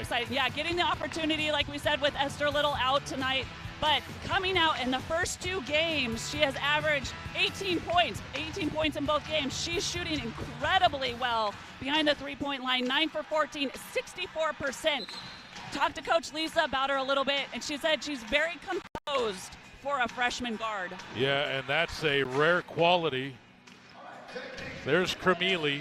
exciting. Yeah, getting the opportunity, like we said, with Esther Little out tonight. But coming out in the first 2 games, she has averaged 18 points in both games. She's shooting incredibly well behind the three-point line, 9 for 14, 64%. Talked to Coach Lisa about her a little bit, and she said she's very composed for a freshman guard. Yeah, and that's a rare quality. There's Cremili.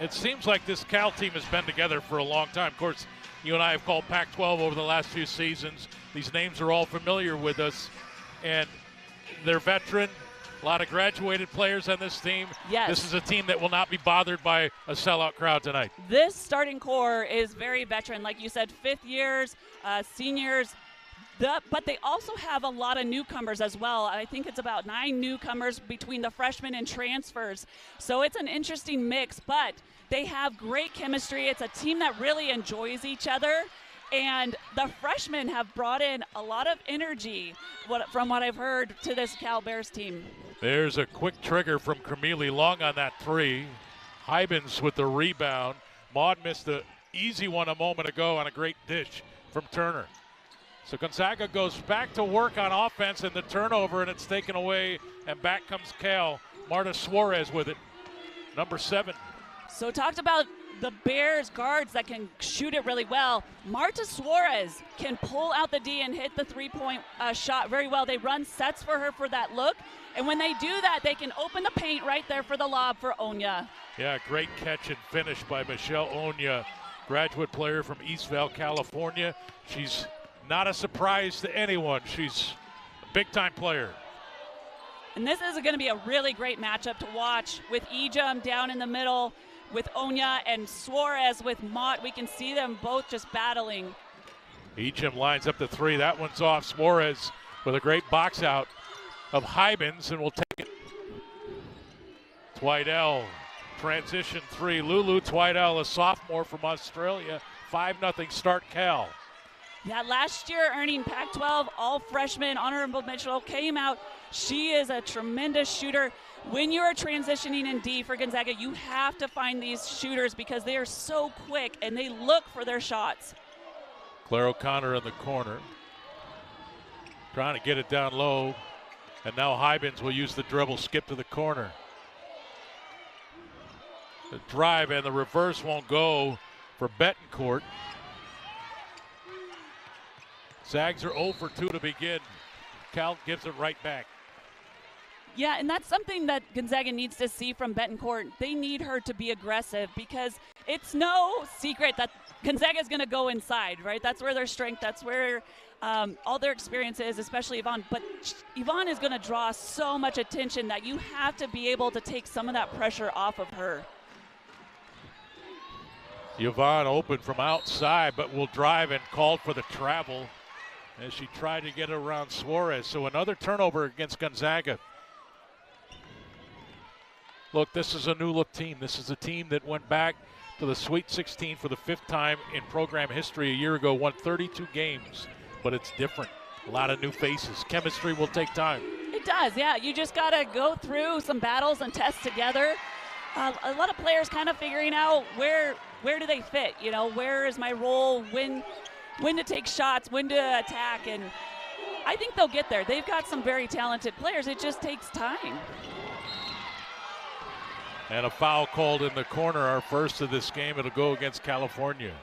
It seems like this Cal team has been together for a long time. Of course, you and I have called Pac-12 over the last few seasons. These names are all familiar with us, and they're veteran. A lot of graduated players on this team. Yes. This is a team that will not be bothered by a sellout crowd tonight. This starting core is very veteran. Like you said, 5th years, seniors. But they also have a lot of newcomers as well. I think it's about 9 newcomers between the freshmen and transfers. So it's an interesting mix, but they have great chemistry. It's a team that really enjoys each other. And the freshmen have brought in a lot of energy, from what I've heard, to this Cal Bears team. There's a quick trigger from Cremili, long on that 3. Hybens with the rebound. Maud missed an easy one a moment ago on a great dish from Turner. So Gonzaga goes back to work on offense and the turnover, and it's taken away, and back comes Cal. Marta Suarez with it, number 7. So talked about the Bears guards that can shoot it really well. Marta Suarez can pull out the D and hit the 3-point shot very well. They run sets for her for that look, and when they do that, they can open the paint right there for the lob for Onya. Yeah, great catch and finish by Michelle Onya, graduate player from Eastvale, California. She's not a surprise to anyone. She's a big-time player. And this is going to be a really great matchup to watch with Ejim down in the middle, with Onya and Suarez with Mott. We can see them both just battling. Ejim lines up the 3. That one's off. Suarez with a great box out of Hybens, and will take it. Twidell, transition 3. Lulu Twidell, a sophomore from Australia. 5-0 start Cal. Yeah, last year earning Pac-12 all-freshman honorable mention, came out. She is a tremendous shooter. When you are transitioning in D for Gonzaga, you have to find these shooters because they are so quick and they look for their shots. Claire O'Connor in the corner, trying to get it down low, and now Hybens will use the dribble, skip to the corner. The drive and the reverse won't go for Betancourt. Zags are 0 for 2 to begin. Cal gives it right back. Yeah, and that's something that Gonzaga needs to see from Betancourt. They need her to be aggressive because it's no secret that Gonzaga is going to go inside, right? That's where their strength, that's where all their experience is, especially Yvonne. But Yvonne is going to draw so much attention that you have to be able to take some of that pressure off of her. Yvonne open from outside, but will drive and called for the travel as she tried to get around Suarez. So another turnover against Gonzaga. Look, this is a new-look team. This is a team that went back to the Sweet 16 for the 5th time in program history a year ago, won 32 games, but it's different. A lot of new faces. Chemistry will take time. It does, yeah. You just got to go through some battles and tests together. A lot of players kind of figuring out where do they fit, you know, where is my role, when to take shots, when to attack, and I think they'll get there. They've got some very talented players. It just takes time. And a foul called in the corner, our first of this game. It'll go against California.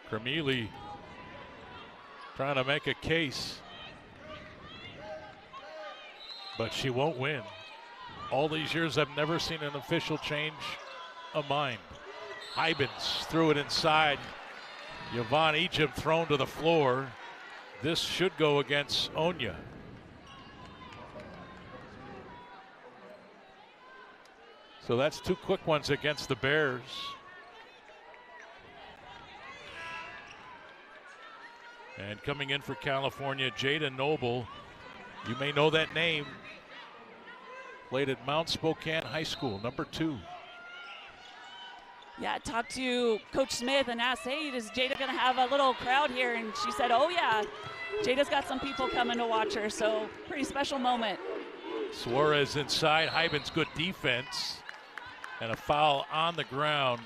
Cremili trying to make a case, but she won't win. All these years, I've never seen an official change of mind. Hybens threw it inside. Yvonne Ejim thrown to the floor. This should go against Onya. So that's 2 quick ones against the Bears. And coming in for California, Jada Noble. You may know that name. Played at Mount Spokane High School, number 2. Yeah, I talked to Coach Smith and asked, hey, is Jada going to have a little crowd here? And she said, oh, yeah, Jada's got some people coming to watch her, so pretty special moment. Suarez inside. Hybens good defense. And a foul on the ground.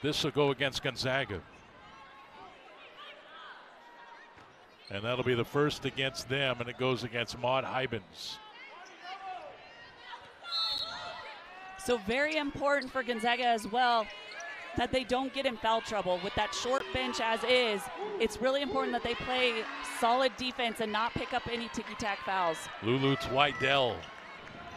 This will go against Gonzaga. And that'll be the first against them, and it goes against Maud Hybens. So very important for Gonzaga as well that they don't get in foul trouble. With that short bench as is, it's really important that they play solid defense and not pick up any ticky-tack fouls. Lulu Twidell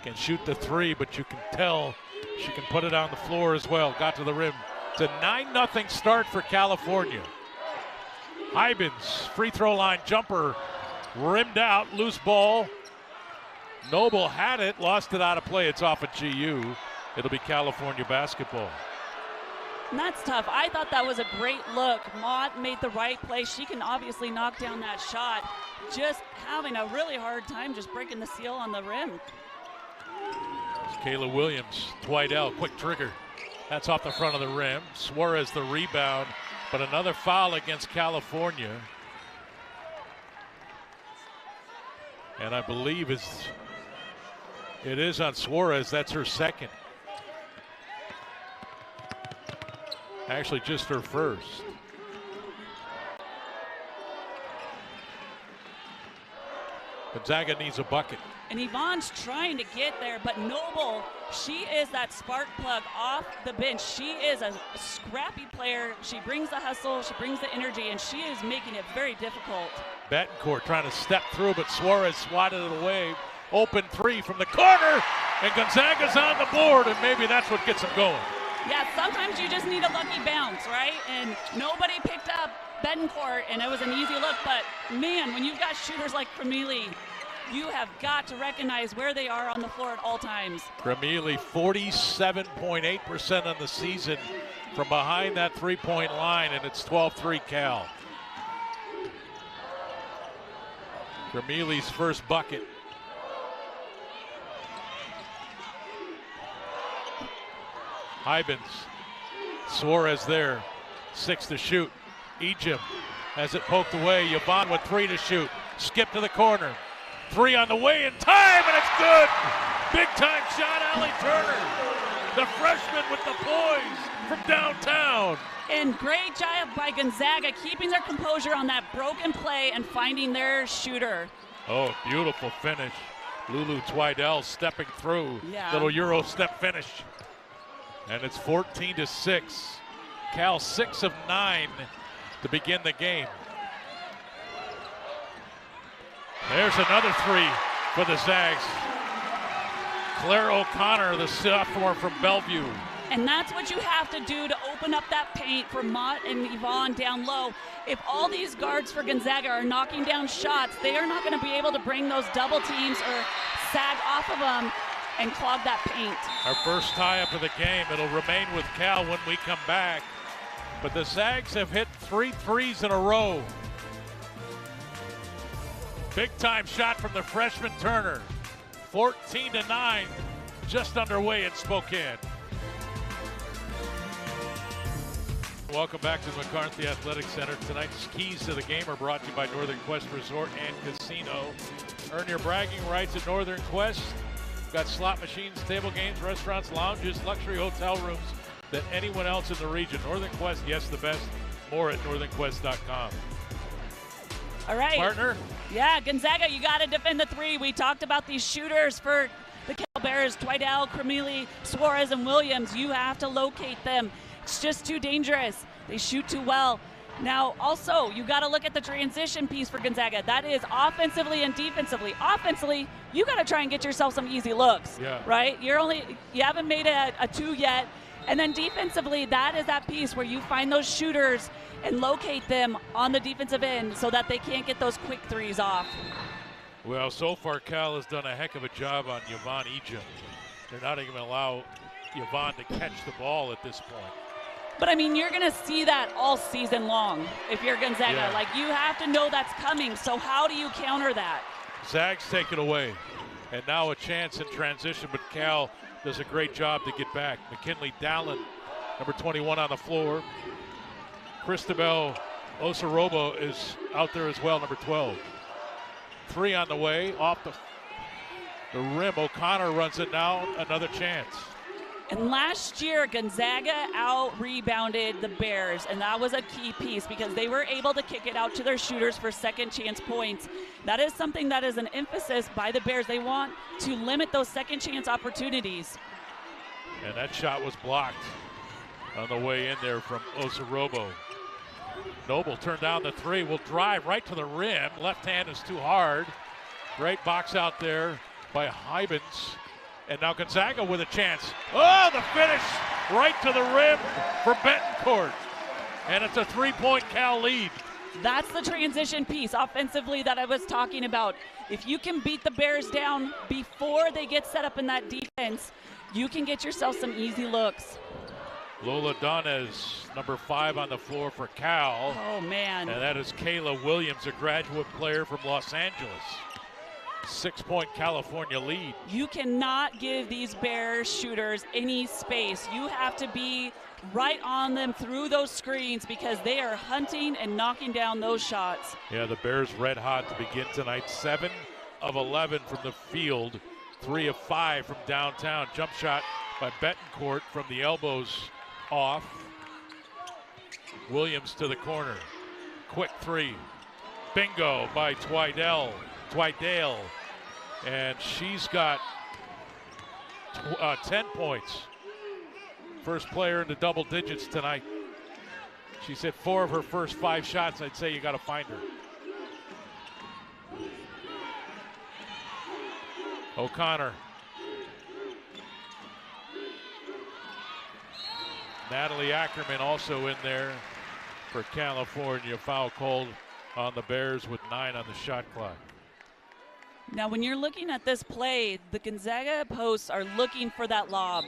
can shoot the three, but you can tell she can put it on the floor as well. Got to the rim. It's a 9-0 start for California. Hybens, free throw line jumper, rimmed out, loose ball. Noble had it, lost it out of play. It's off of GU. It'll be California basketball. And that's tough. I thought that was a great look. Maud made the right play. She can obviously knock down that shot. Just having a really hard time just breaking the seal on the rim. It's Kayla Williams, Twidell, quick trigger. That's off the front of the rim. Suarez the rebound, but another foul against California. And I believe it is on Suarez. That's her second. Actually, just her first. Gonzaga needs a bucket. And Yvonne's trying to get there, but Noble, she is that spark plug off the bench. She is a scrappy player. She brings the hustle, she brings the energy, and she is making it very difficult. Betancourt trying to step through, but Suarez swatted it away. Open three from the corner, and Gonzaga's on the board, and maybe that's what gets them going. Yeah, sometimes you just need a lucky bounce, right? And nobody picked up Betancourt, and it was an easy look. But, man, when you've got shooters like Cremili, you have got to recognize where they are on the floor at all times. Cremili, 47.8% on the season from behind that three-point line, and it's 12-3 Cal. Cremili's first bucket. Hybens, Suarez there, 6 to shoot. Ejim has it poked away. Yvonne with 3 to shoot. Skip to the corner. 3 on the way in time, and it's good. Big time shot, Allie Turner. The freshman with the poise from downtown. And great job by Gonzaga keeping their composure on that broken play and finding their shooter. Oh, beautiful finish. Lulu Twidell stepping through. Yeah. Little Euro step finish. And it's 14-6. Cal 6 of 9 to begin the game. There's another 3 for the Zags. Claire O'Connor, the sophomore from Bellevue. And that's what you have to do to open up that paint for Mott and Yvonne down low. If all these guards for Gonzaga are knocking down shots, they are not going to be able to bring those double teams or sag off of them and clog that paint. Our first tie-up of the game. It'll remain with Cal when we come back. But the Zags have hit 3 threes in a row. Big-time shot from the freshman Turner. 14-9, just underway in Spokane. Welcome back to the McCarthy Athletic Center. Tonight's keys to the game are brought to you by Northern Quest Resort and Casino. Earn your bragging rights at Northern Quest. We've got slot machines, table games, restaurants, lounges, luxury hotel rooms than anyone else in the region. Northern Quest, yes, the best. More at northernquest.com. All right. Partner? Yeah, Gonzaga, you got to defend the 3. We talked about these shooters for the Cal Bears, Twidell, Cremili, Suarez, and Williams. You have to locate them. It's just too dangerous. They shoot too well. Now, also, you got to look at the transition piece for Gonzaga. That is offensively and defensively. Offensively, you got to try and get yourself some easy looks, right? You haven't made a 2 yet. And then defensively, that is that piece where you find those shooters and locate them on the defensive end so that they can't get those quick 3s off. Well, so far, Cal has done a heck of a job on Yvonne Ejim. They're not even going to allow Yvonne to catch the ball at this point. But, I mean, you're going to see that all season long if you're Gonzaga. Yeah. Like, you have to know that's coming. So how do you counter that? Zags take it away. And now a chance in transition, but Cal does a great job to get back. McKinley Dallin, number 21 on the floor. Cristobal Osarobo is out there as well, number 12. 3 on the way, off the rim. O'Connor runs it now, another chance. And last year, Gonzaga out-rebounded the Bears, and that was a key piece because they were able to kick it out to their shooters for second chance points. That is something that is an emphasis by the Bears. They want to limit those second chance opportunities. And that shot was blocked on the way in there from Osarobo. Noble turned down the three, will drive right to the rim. Left hand is too hard. Great box out there by Hybens. And now Gonzaga with a chance. Oh, the finish right to the rim for Betancourt. And it's a three-point Cal lead. That's the transition piece offensively that I was talking about. If you can beat the Bears down before they get set up in that defense, you can get yourself some easy looks. Lola Donez, number 5 on the floor for Cal. Oh, man. And that is Kayla Williams, a graduate player from Los Angeles. 6-point California lead. You cannot give these Bears shooters any space. You have to be right on them through those screens because they are hunting and knocking down those shots. Yeah, the Bears red hot to begin tonight. 7 of 11 from the field, 3 of 5 from downtown. Jump shot by Betancourt from the elbows off. Williams to the corner. Quick three. Bingo by Twydale. And she's got 10 points. First player in the double digits tonight. She's hit 4 of her first 5 shots. I'd say you got to find her. O'Connor. Natalie Ackerman also in there for California. Foul called on the Bears with 9 on the shot clock. Now, when you're looking at this play, the Gonzaga posts are looking for that lob.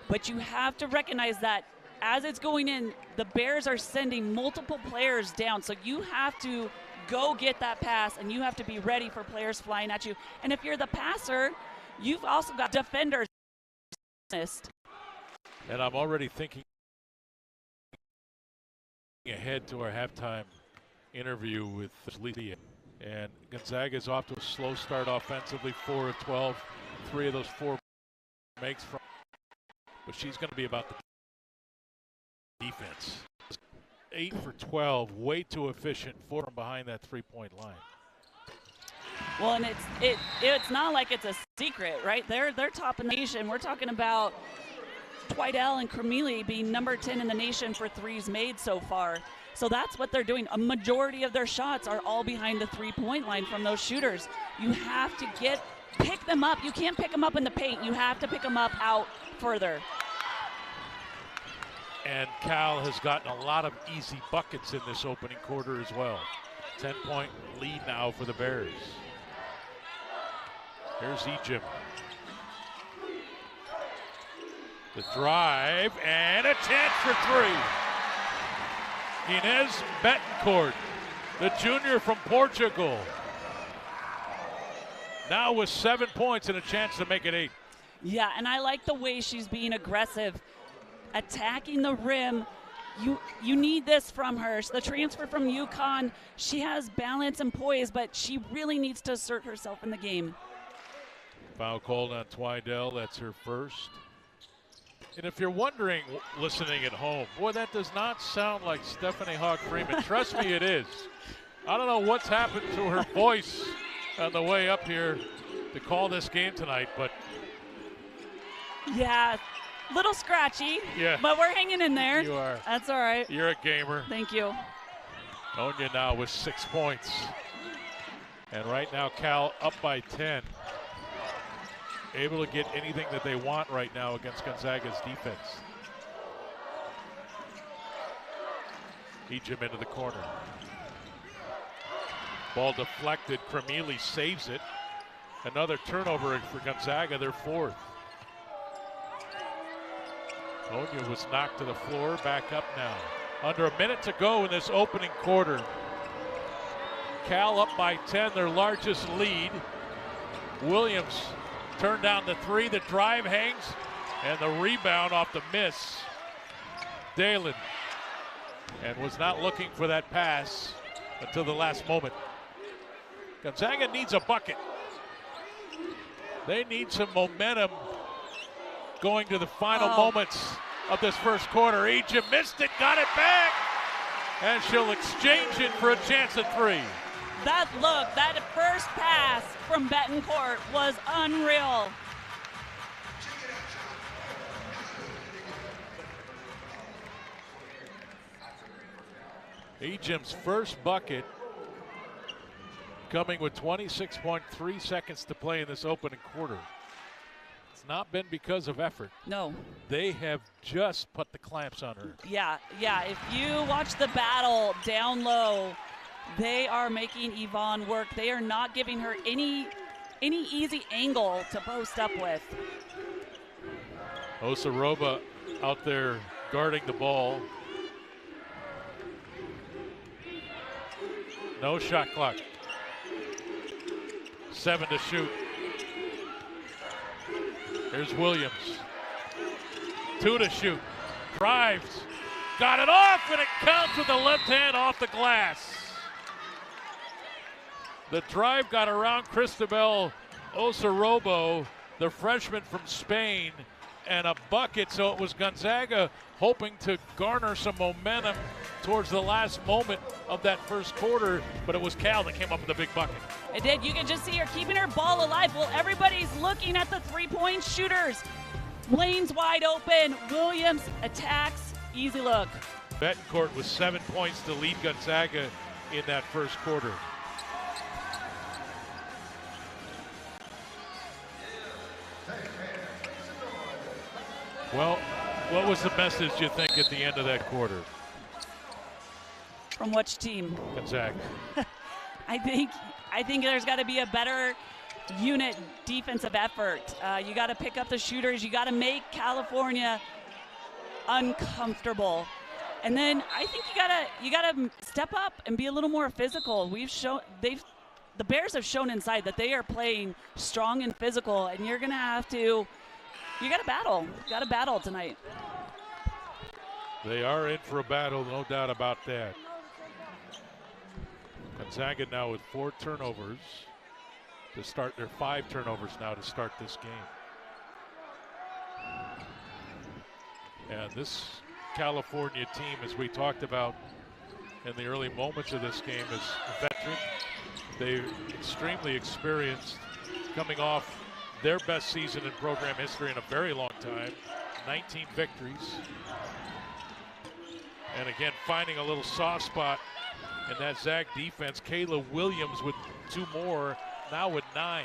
But you have to recognize that as it's going in, the Bears are sending multiple players down. So you have to go get that pass, and you have to be ready for players flying at you. And if you're the passer, you've also got defenders. And I'm already thinking ahead to our halftime interview with Lethea. And Gonzaga is off to a slow start offensively, 4 of 12. 3 of those 4 makes from. But she's going to be about the defense. 8 for 12, way too efficient, 4 from behind that three-point line. Well, and it's not like it's a secret, right? They're top in the nation. We're talking about Twydale and Cremili being number 10 in the nation for threes made so far. So that's what they're doing. A majority of their shots are all behind the three-point line from those shooters. You have to pick them up. You can't pick them up in the paint. You have to pick them up out further. And Cal has gotten a lot of easy buckets in this opening quarter as well. 10-point lead now for the Bears. Here's Egypt. The drive and a chance for 3. Inez Betancourt, the junior from Portugal. Now with 7 points and a chance to make it 8. Yeah, and I like the way she's being aggressive, attacking the rim. You need this from her. The transfer from UConn, she has balance and poise, but she really needs to assert herself in the game. Foul called on Twydale. That's her first. And if you're wondering, listening at home, boy, that does not sound like Stephanie Hawk-Freeman. Trust me, it is. I don't know what's happened to her voice on the way up here to call this game tonight, but. Yeah, little scratchy, yeah, but we're hanging in there. You are. That's all right. You're a gamer. Thank you. Onya now with 6 points. And right now, Cal up by 10. Able to get anything that they want right now against Gonzaga's defense. Egypt into the corner. Ball deflected. Cremili saves it. Another turnover for Gonzaga, their 4th. Onya was knocked to the floor, back up now. Under a minute to go in this opening quarter. Cal up by 10, their largest lead. Williams turned down the 3, the drive hangs, and the rebound off the miss. Dalen, and was not looking for that pass until the last moment. Gonzaga needs a bucket. They need some momentum going to the final moments of this first quarter. Egypt missed it, got it back, and she'll exchange it for a chance at three. That look, that first pass from Betancourt was unreal. Egypt's first bucket coming with 26.3 seconds to play in this opening quarter. It's not been because of effort. No. They have just put the clamps on her. Yeah. If you watch the battle down low, they are making Yvonne work. They are not giving her any easy angle to post up with. Osaroba out there guarding the ball. No shot clock. 7 to shoot. Here's Williams. 2 to shoot. Drives. Got it off, and it counts with the left hand off the glass. The drive got around Cristobal Osarobo, the freshman from Spain, and a bucket. So it was Gonzaga hoping to garner some momentum towards the last moment of that first quarter, but it was Cal that came up with a big bucket. It did. You can just see her keeping her ball alive. Well, everybody's looking at the three-point shooters. Lane's wide open. Williams attacks. Easy look. Betancourt with 7 points to lead Gonzaga in that first quarter. Well, what was the message, you think, at the end of that quarter? From which team? Gonzaga. I think there's got to be a better unit defensive effort. You got to pick up the shooters. You got to make California uncomfortable. And then I think you gotta step up and be a little more physical. The Bears have shown inside that they are playing strong and physical, and you gotta battle tonight. They are in for a battle, no doubt about that. Gonzaga now with 4 turnovers to start their 5 turnovers now to start this game. And this California team, as we talked about in the early moments of this game, is veteran. They're extremely experienced, coming off their best season in program history in a very long time, 19 victories. And again, finding a little soft spot in that Zag defense. Kayla Williams with 2 more, now with 9.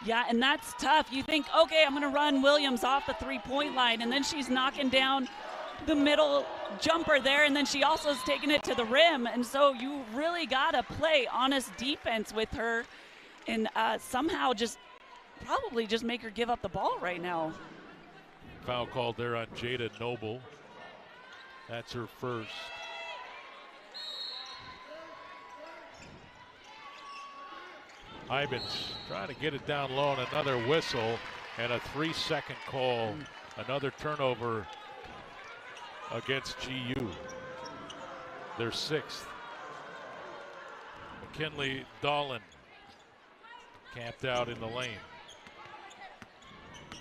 Yeah, and that's tough. You think, okay, I'm going to run Williams off the three-point line, and then she's knocking down the middle jumper there, and then she also is taking it to the rim. And so you really got to play honest defense with her and somehow probably just make her give up the ball right now. Foul called there on Jada Noble. That's her first. Ibens trying to get it down low, and another whistle and a 3-second call. Another turnover against GU. Their 6th. McKinley Dolan camped out in the lane.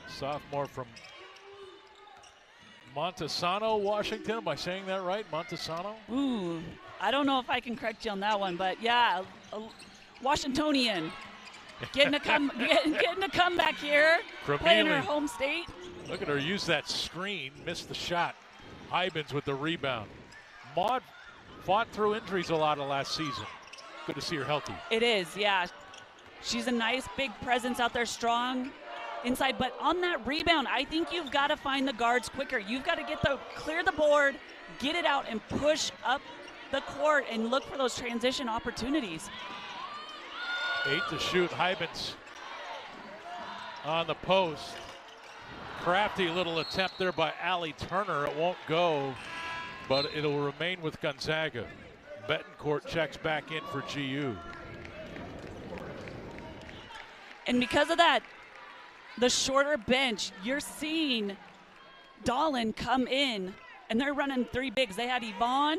Sophomore from Montesano, Washington. Am I saying that right? Montesano? Ooh, I don't know if I can correct you on that one, but yeah, Washingtonian. Getting a comeback here, playing her home state. Look at her use that screen, missed the shot. Ibens with the rebound. Maud fought through injuries a lot of last season. Good to see her healthy. It is, yeah. She's a nice big presence out there, strong inside. But on that rebound, I think you've got to find the guards quicker. You've got to clear the board, get it out, and push up the court and look for those transition opportunities. 8 to shoot. Ibens on the post. Crafty little attempt there by Allie Turner. It won't go, but it'll remain with Gonzaga. Betancourt checks back in for GU. And because of that, the shorter bench, you're seeing Dolan come in, and they're running 3 bigs. They had Yvonne,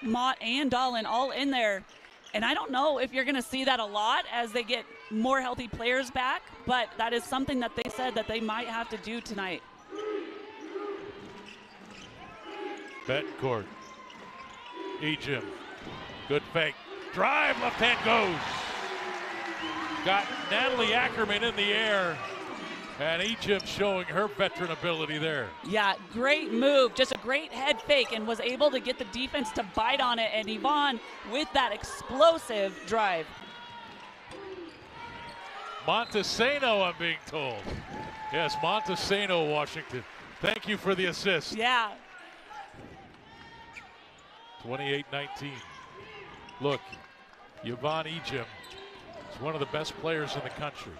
Mott, and Dolan all in there. And I don't know if you're going to see that a lot as they get more healthy players back, but that is something that they said that they might have to do tonight. Betancourt. Ejim. Good fake. Drive, left hand goes. Got Natalie Ackerman in the air. And Ejim showing her veteran ability there. Yeah, great move. Just a great head fake and was able to get the defense to bite on it. And Yvonne with that explosive drive. Montesano, I'm being told. Yes, Montesano, Washington. Thank you for the assist. Yeah. 28-19. Look, Yvonne Ejim is one of the best players in the country.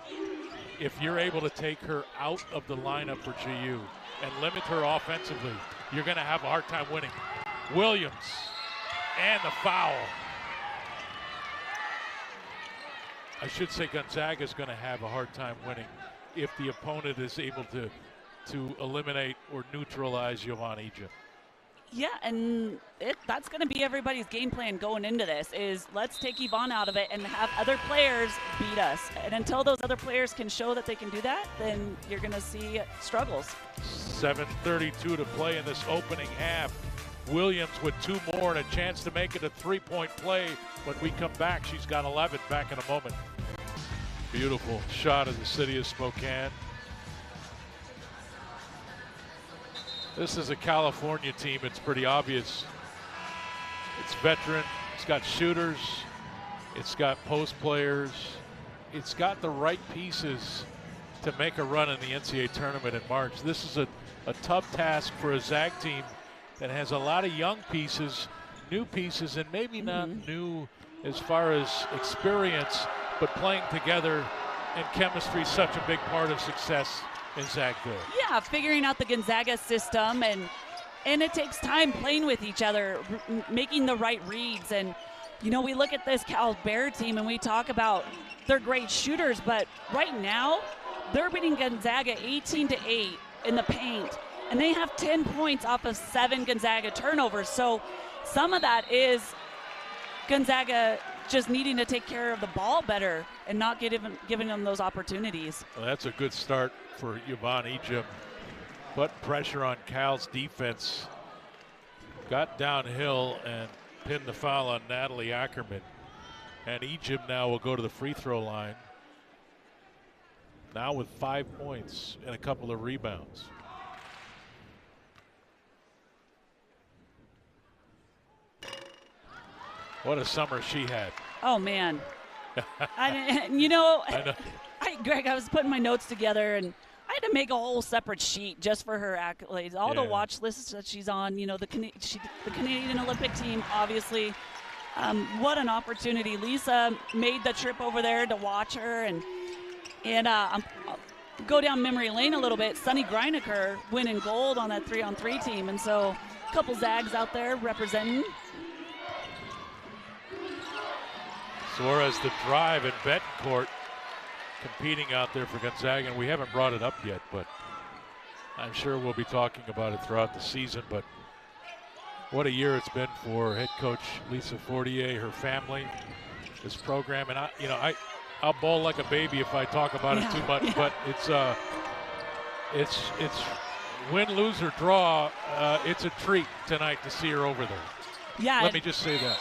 If you're able to take her out of the lineup for GU and limit her offensively, you're going to have a hard time winning. Williams and the foul. I should say Gonzaga is going to have a hard time winning if the opponent is able to eliminate or neutralize Yvonne Ejim. Yeah, and that's going to be everybody's game plan going into this is let's take Yvonne out of it and have other players beat us. And until those other players can show that they can do that, then you're going to see struggles. 7:32 to play in this opening half. Williams with 2 more and a chance to make it a 3-point play. When we come back, she's got 11 back in a moment. Beautiful shot of the city of Spokane. This is a California team. It's pretty obvious. It's veteran. It's got shooters. It's got post players. It's got the right pieces to make a run in the NCAA tournament in March. This is a tough task for a Zag team that has a lot of young pieces, new pieces, and maybe not new as far as experience, but playing together, and chemistry is such a big part of success in Zagville. Yeah, figuring out the Gonzaga system, and it takes time playing with each other, making the right reads. And you know, we look at this Cal Bear team and we talk about they're great shooters, but right now they're beating Gonzaga 18-8 in the paint, and they have 10 points off of 7 Gonzaga turnovers. So some of that is Gonzaga just needing to take care of the ball better and not giving them those opportunities. Well, that's a good start for Yvonne Ejim. Put pressure on Cal's defense. Got downhill and pinned the foul on Natalie Ackerman. And Ejim now will go to the free throw line. Now with 5 points and a couple of rebounds. What a summer she had. Oh, man. I Greg, I was putting my notes together, and I had to make a whole separate sheet just for her accolades. All the watch lists that she's on, you know, the Canadian Olympic team, obviously. What an opportunity. Lisa made the trip over there to watch her, and I'll go down memory lane a little bit. Sunny Greinecker winning gold on that 3-on-3 team, and so a couple Zags out there representing. Suarez the drive, and Betancourt competing out there for Gonzaga. And we haven't brought it up yet, but I'm sure we'll be talking about it throughout the season. But what a year it's been for head coach Lisa Fortier, her family, this program. And I'll bawl like a baby if I talk about it too much. But it's win, lose, or draw. It's a treat tonight to see her over there. Yeah. Let me just say that.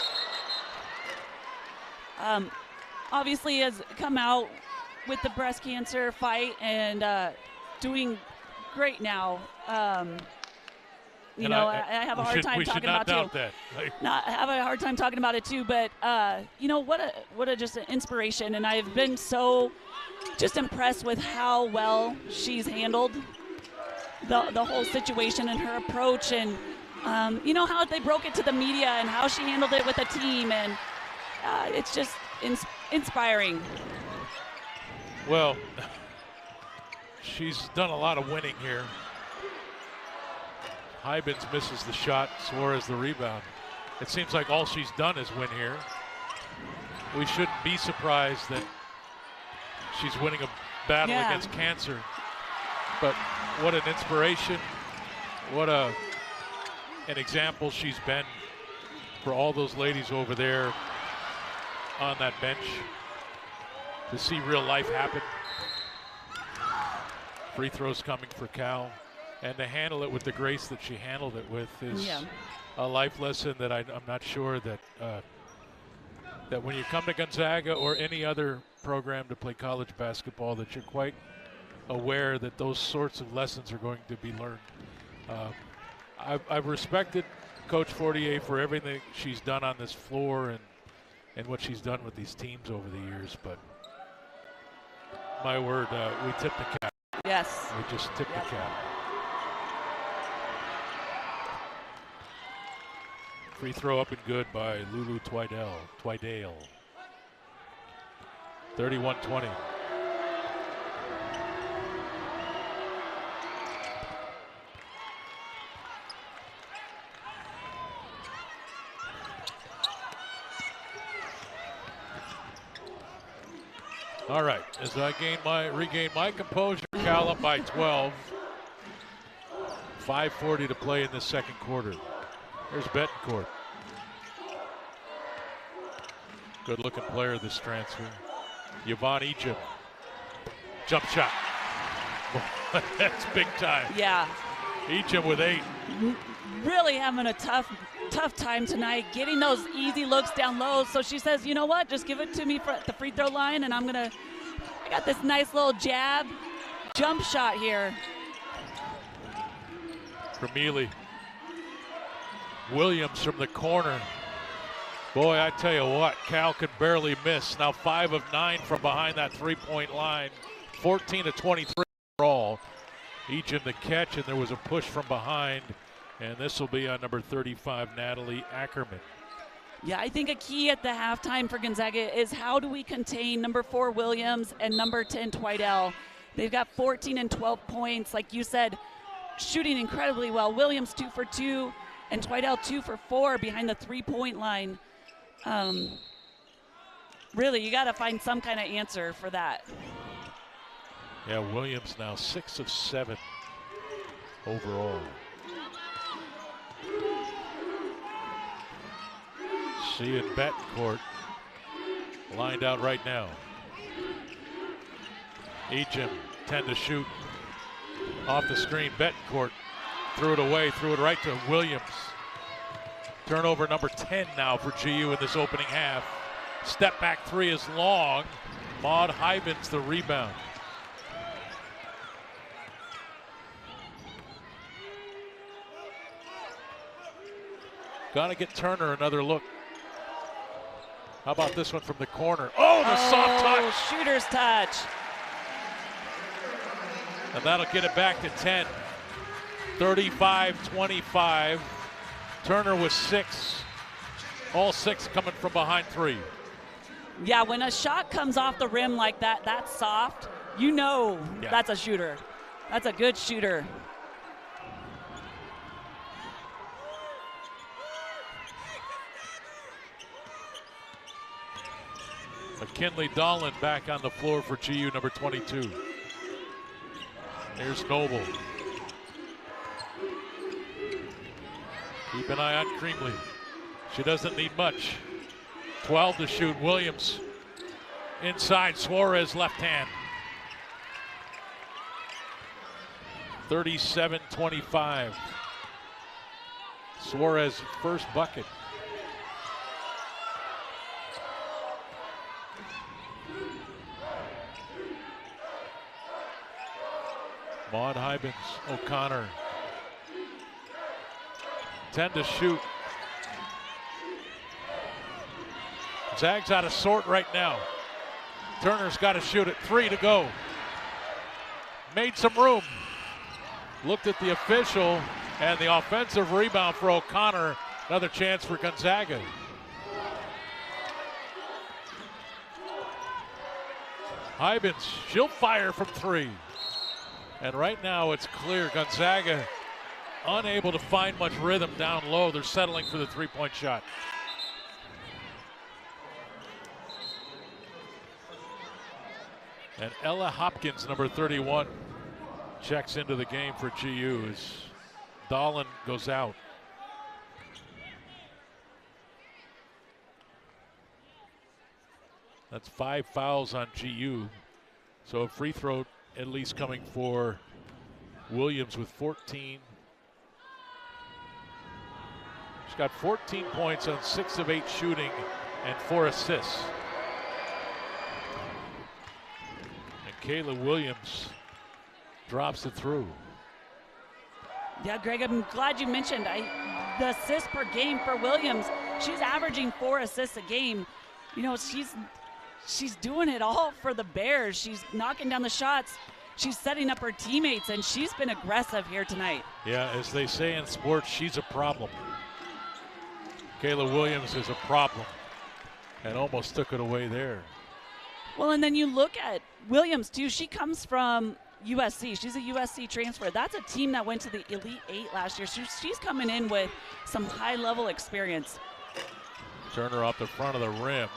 Obviously has come out with the breast cancer fight and doing great now. I have a hard time talking about it too. I have a hard time talking about it too, but what a just an inspiration. And I've been so just impressed with how well she's handled the whole situation and her approach, and how they broke it to the media and how she handled it with the team, and it's just inspiring. Well, she's done a lot of winning here. Hybens misses the shot, Suarez the rebound. It seems like all she's done is win here. We shouldn't be surprised that she's winning a battle against cancer. But what an inspiration. What an example she's been for all those ladies over there on that bench. to see real life happen. Free throws coming for Cal. And to handle it with the grace that she handled it with is a life lesson that I'm not sure that that when you come to Gonzaga or any other program to play college basketball, that you're quite aware that those sorts of lessons are going to be learned. I've respected Coach Fortier for everything she's done on this floor and what she's done with these teams over the years, but my word, we tipped the cap. Yes. We just tipped the cap. Free throw up and good by Lulu Twidale. 31-20. All right, as I regain my composure, Cal up by 12. 5:40 to play in the second quarter. There's Betancourt. Good looking player this transfer. Yvonne Ejim. Jump shot. That's big time. Yeah. Ejim with 8. Really having a tough time tonight, getting those easy looks down low. So she says, you know what, just give it to me at the free throw line, and I got this nice little jump shot here. Cremili. Williams from the corner. Boy, I tell you what, Cal could barely miss. Now 5 of 9 from behind that three-point line. 14 of 23 overall. Ejim the catch, and there was a push from behind. And this will be on number 35, Natalie Ackerman. Yeah, I think a key at the halftime for Gonzaga is how do we contain number 4 Williams and number 10 Twidale. They've got 14 and 12 points. Like you said, shooting incredibly well. Williams 2 for 2 and Twidale 2 for 4 behind the three-point line. Really, you got to find some kind of answer for that. Yeah, Williams now 6 of 7 overall. See in Betancourt lined out right now. Ejim 10 to shoot. Off the screen, Betancourt threw it away, threw it right to Williams. Turnover number 10 now for GU in this opening half. Step back 3 is long. Maud Hybens the rebound. Got to get Turner another look. How about this one from the corner? Oh, the soft touch. Shooter's touch. And that'll get it back to 10. 35-25. Turner with 6. All 6 coming from behind 3. Yeah, when a shot comes off the rim like that, that's soft, you know that's a shooter. That's a good shooter. McKinley Dolan back on the floor for GU, number 22. Here's Noble. Keep an eye on Creamley. She doesn't need much. 12 to shoot. Williams inside. Suarez left hand. 37-25. Suarez first bucket. Maud Hybens, O'Connor. 10 to shoot. Zags out of sort right now. Turner's got to shoot it. 3 to go. Made some room. Looked at the official, and the offensive rebound for O'Connor. Another chance for Gonzaga. Hybens, she'll fire from 3. And right now it's clear Gonzaga unable to find much rhythm down low. They're settling for the three-point shot. And Ella Hopkins, number 31, checks into the game for GU as Dolan goes out. That's 5 fouls on GU. So a free throw at least coming for Williams with 14. She's got 14 points on 6 of 8 shooting and 4 assists. And Kayla Williams drops it through. Yeah, Greg, I'm glad you mentioned the assists per game for Williams. She's averaging 4 assists a game. You know, she's doing it all for the Bears. She's knocking down the shots. She's setting up her teammates, and she's been aggressive here tonight. Yeah, as they say in sports, she's a problem. Kayla Williams is a problem, and almost took it away there. Well, and then you look at Williams, too. She comes from USC. She's a USC transfer. That's a team that went to the Elite Eight last year. She's coming in with some high-level experience. Turner off the front of the rim.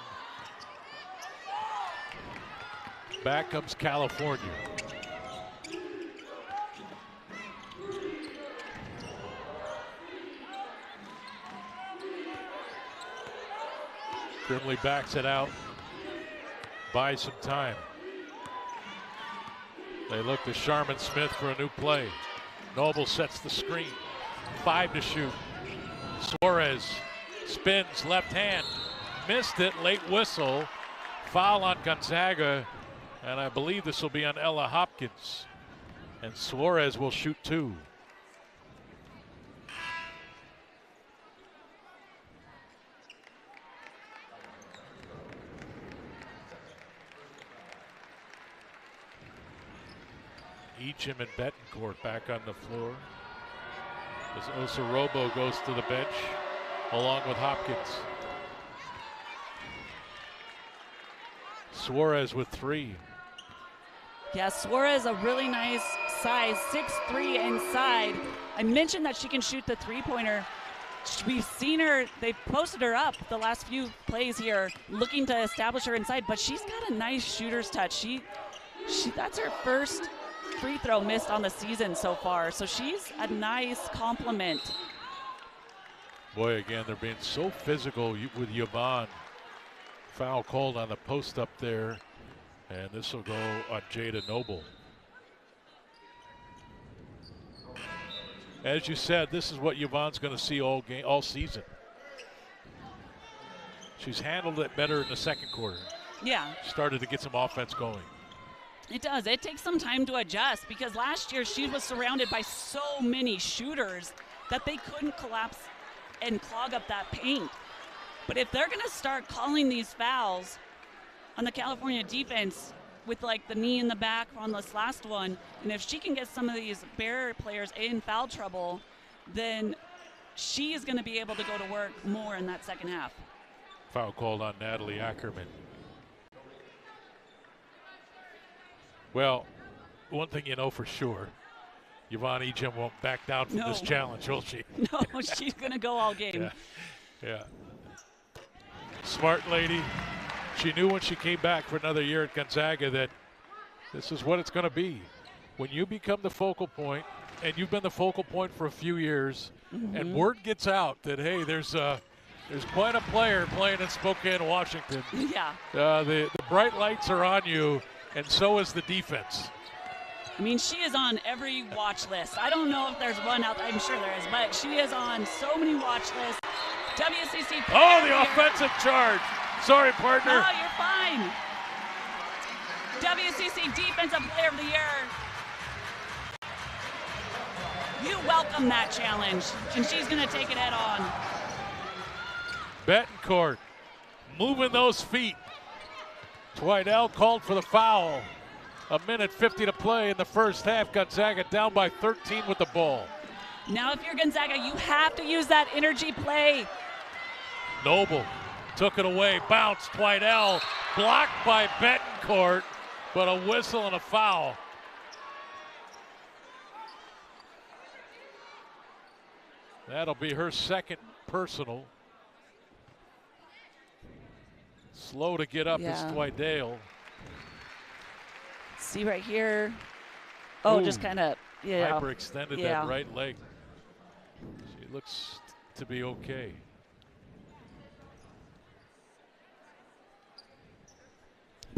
Back comes California. Grimley backs it out. Buys some time. They look to Sharman Smith for a new play. Noble sets the screen. 5 to shoot. Suarez spins left hand. Missed it. Late whistle. Foul on Gonzaga. And I believe this will be on Ella Hopkins. And Suarez will shoot 2. Eacham and Betancourt back on the floor. As Osorobo goes to the bench along with Hopkins. Suarez with 3. Yeah, Suarez, a really nice size, 6'3" inside. I mentioned that she can shoot the three-pointer. We've seen her, they posted her up the last few plays here, looking to establish her inside, but she's got a nice shooter's touch. That's her first free throw missed on the season so far, so she's a nice compliment. Boy, again, they're being so physical with Yvonne. Foul called on the post up there, and this will go on Jada Noble. As you said, this is what Yvonne's going to see all season. She's handled it better in the second quarter. Yeah. Started to get some offense going. It does. It takes some time to adjust because last year she was surrounded by so many shooters that they couldn't collapse and clog up that paint. But if they're going to start calling these fouls on the California defense with like the knee in the back on this last one, and if she can get some of these Bear players in foul trouble, then she is going to be able to go to work more in that second half. Foul called on Natalie Ackerman. Well, one thing you know for sure, Yvonne Eacham won't back down from this challenge, will she? No, she's going to go all game. Yeah. Smart lady. She knew when she came back for another year at Gonzaga that this is what it's going to be. When you become the focal point, and you've been the focal point for a few years, and word gets out that, hey, there's quite a player playing in Spokane, Washington. Yeah. The bright lights are on you, and so is the defense. I mean, she is on every watch list. I don't know if there's one out there. I'm sure there is, but she is on so many watch lists. WCC. Oh, the offensive charge. Sorry, partner. Oh, you're fine. WCC Defensive Player of the Year. You welcome that challenge, and she's going to take it head on. Betancourt moving those feet. Twidell called for the foul. 1:50 to play in the first half. Gonzaga down by 13 with the ball. Now if you're Gonzaga, you have to use that energy play. Noble took it away, bounced. Twidell blocked by Betancourt, but a whistle and a foul. That'll be her second personal. Slow to get up is Twidell. See right here. Oh, just kind of, hyperextended that right leg. She looks to be okay.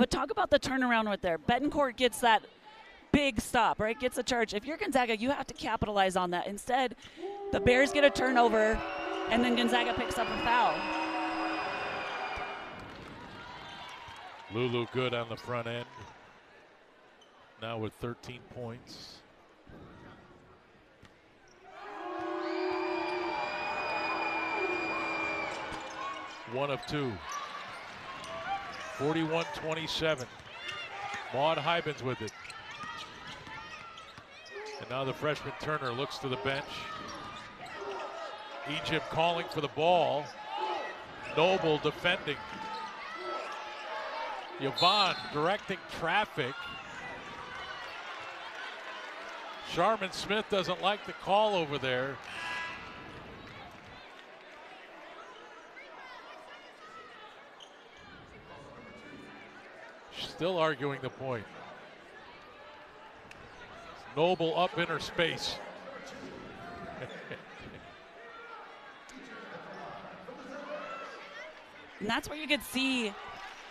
But talk about the turnaround right there. Betancourt gets that big stop, right? Gets a charge. If you're Gonzaga, you have to capitalize on that. Instead, the Bears get a turnover, and then Gonzaga picks up a foul. Lulu good on the front end. Now with 13 points. One of two. 41-27. Maud Hybens with it. And now the freshman Turner looks to the bench. Egypt calling for the ball. Noble defending. Yvonne directing traffic. Sharman Smith doesn't like the call over there. Still arguing the point. Noble up in her space. And that's where you could see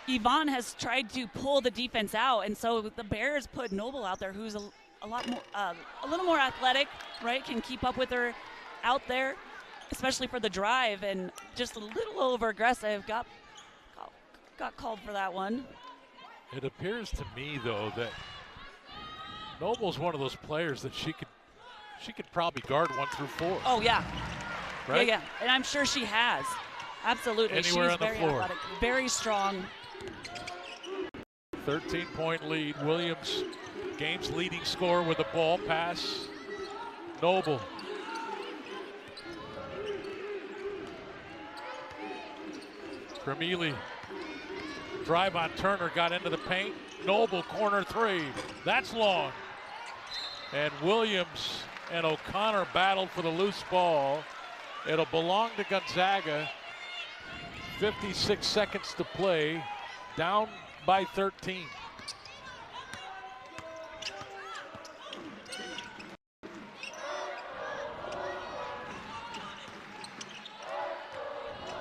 Yvonne has tried to pull the defense out, and so the Bears put Noble out there, who's a little more athletic, right? Can keep up with her out there, especially for the drive, and just a little over aggressive. Got called for that one. It appears to me though that Noble's one of those players that she could probably guard 1 through 4. Oh yeah, right? Yeah, and I'm sure she has. Absolutely, Anywhere she's on the very floor. athletic, very strong. 13-point lead. Williams, game's leading scorer with a ball pass. Noble. Cremili. Drive on Turner, got into the paint. Noble, corner three. That's long. And Williams and O'Connor battled for the loose ball. It'll belong to Gonzaga. 56 seconds to play. Down by 13.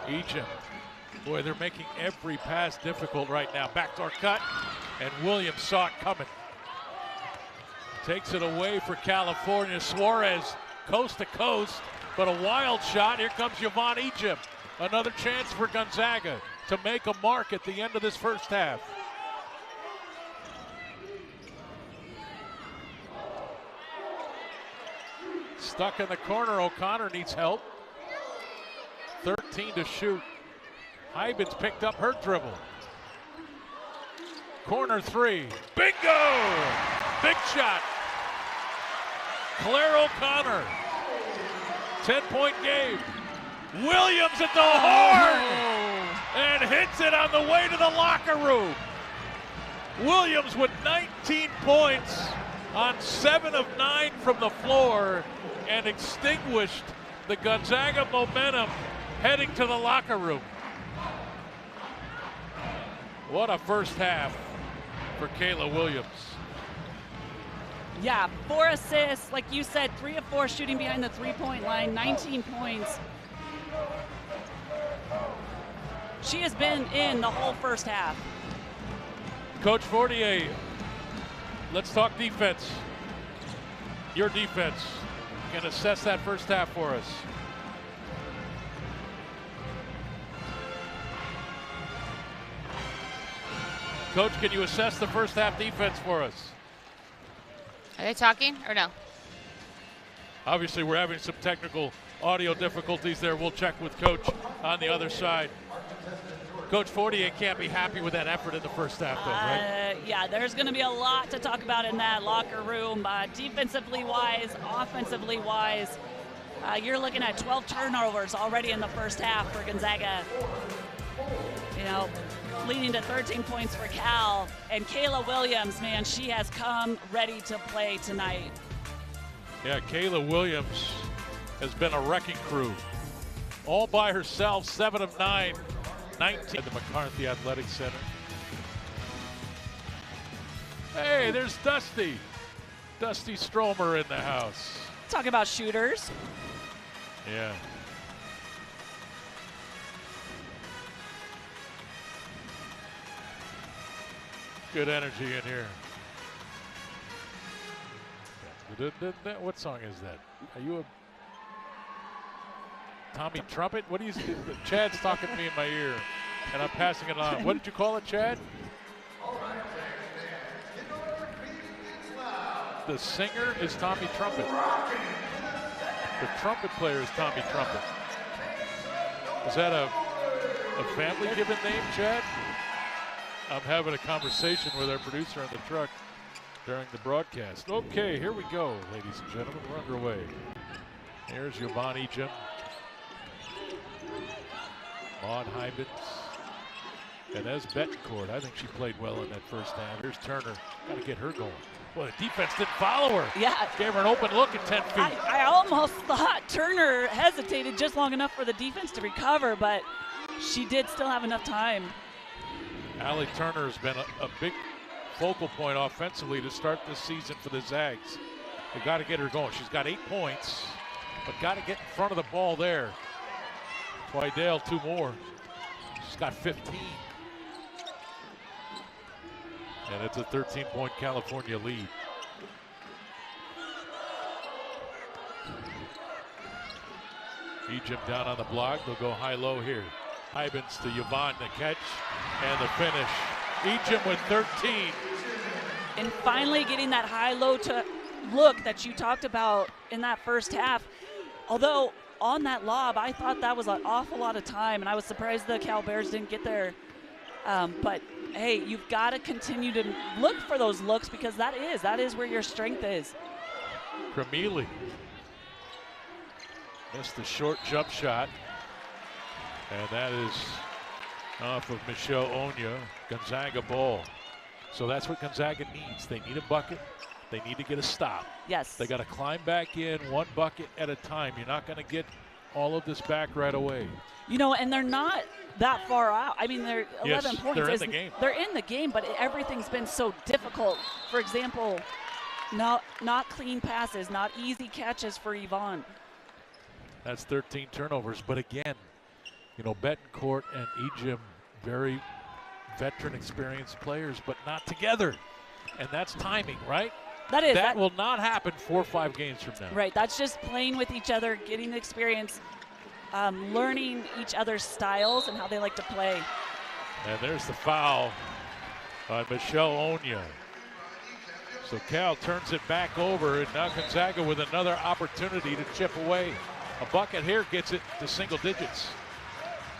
Egypt. Boy, they're making every pass difficult right now. Backdoor cut, and Williams saw it coming. Takes it away for California. Suarez, coast to coast, but a wild shot. Here comes Yvonne Egypt. Another chance for Gonzaga to make a mark at the end of this first half. Stuck in the corner. O'Connor needs help. 13 to shoot. Hybens picked up her dribble. Corner three. Bingo! Big shot. Claire O'Connor. 10-point game. Williams at the horn! And hits it on the way to the locker room. Williams with 19 points on 7 of 9 from the floor and extinguished the Gonzaga momentum heading to the locker room. What a first half for Kayla Williams. Yeah, 4 assists, like you said, 3 of 4 shooting behind the three-point line, 19 points. She has been in the whole first half. Coach Fortier, let's talk defense. Your defense can assess that first half for us. Coach, can you assess the first half defense for us? Are they talking or no? Obviously, we're having some technical audio difficulties there. We'll check with Coach on the other side. Coach Fortier can't be happy with that effort in the first half, though, right? Yeah, there's going to be a lot to talk about in that locker room, defensively wise, offensively wise. You're looking at 12 turnovers already in the first half for Gonzaga. You know, leading to 13 points for Cal. And Kayla Williams, man, she has come ready to play tonight. Yeah, Kayla Williams has been a wrecking crew. All by herself, 7 of 9, 19 at the McCarthy Athletic Center. Hey, there's Dusty. Dusty Stromer in the house. Talk about shooters. Yeah. Good energy in here. What song is that? Are you a Tommy Trumpet? What do you? Chad's talking to me in my ear, and I'm passing it on. What did you call it, Chad? The singer is Tommy Trumpet. The trumpet player is Tommy Trumpet. Is that a family given name, Chad? I'm having a conversation with our producer in the truck during the broadcast. Okay, here we go, ladies and gentlemen. We're underway. Here's Yvonne Ejim. Maud Hybens. And as Betancourt, I think she played well in that first half. Here's Turner. Got to get her going. Well, the defense didn't follow her. Yeah. Gave her an open look at 10 feet. I almost thought Turner hesitated just long enough for the defense to recover, but she did still have enough time. Allie Turner has been a big focal point offensively to start this season for the Zags. They got to get her going. She's got 8 points, but got to get in front of the ball there. Twydale 2 more. She's got 15. And it's a 13-point California lead. Ejim down on the block. They'll go high-low here. Hybens to Yvonne, the catch and the finish. Ejim with 13. And finally getting that high-low look that you talked about in that first half. Although on that lob, I thought that was an awful lot of time, and I was surprised the Cal Bears didn't get there. But hey, you've got to continue to look for those looks because that is where your strength is. Cremili missed the short jump shot. And that is off of Michelle Onya, Gonzaga ball. So that's what Gonzaga needs. They need a bucket. They need to get a stop. Yes. They got to climb back in one bucket at a time. You're not going to get all of this back right away. You know, and they're not that far out. I mean, they're 11 points. They're in the game. They're in the game, but everything's been so difficult. For example, not clean passes, not easy catches for Yvonne. That's 13 turnovers. But again, you know, Betancourt and Ejim, very veteran, experienced players, but not together. And that's timing, right? That will not happen 4 or 5 games from now. Right, that's just playing with each other, getting the experience, learning each other's styles and how they like to play. And there's the foul on Michelle Onya. So Cal turns it back over, and now Gonzaga with another opportunity to chip away. A bucket here gets it to single digits.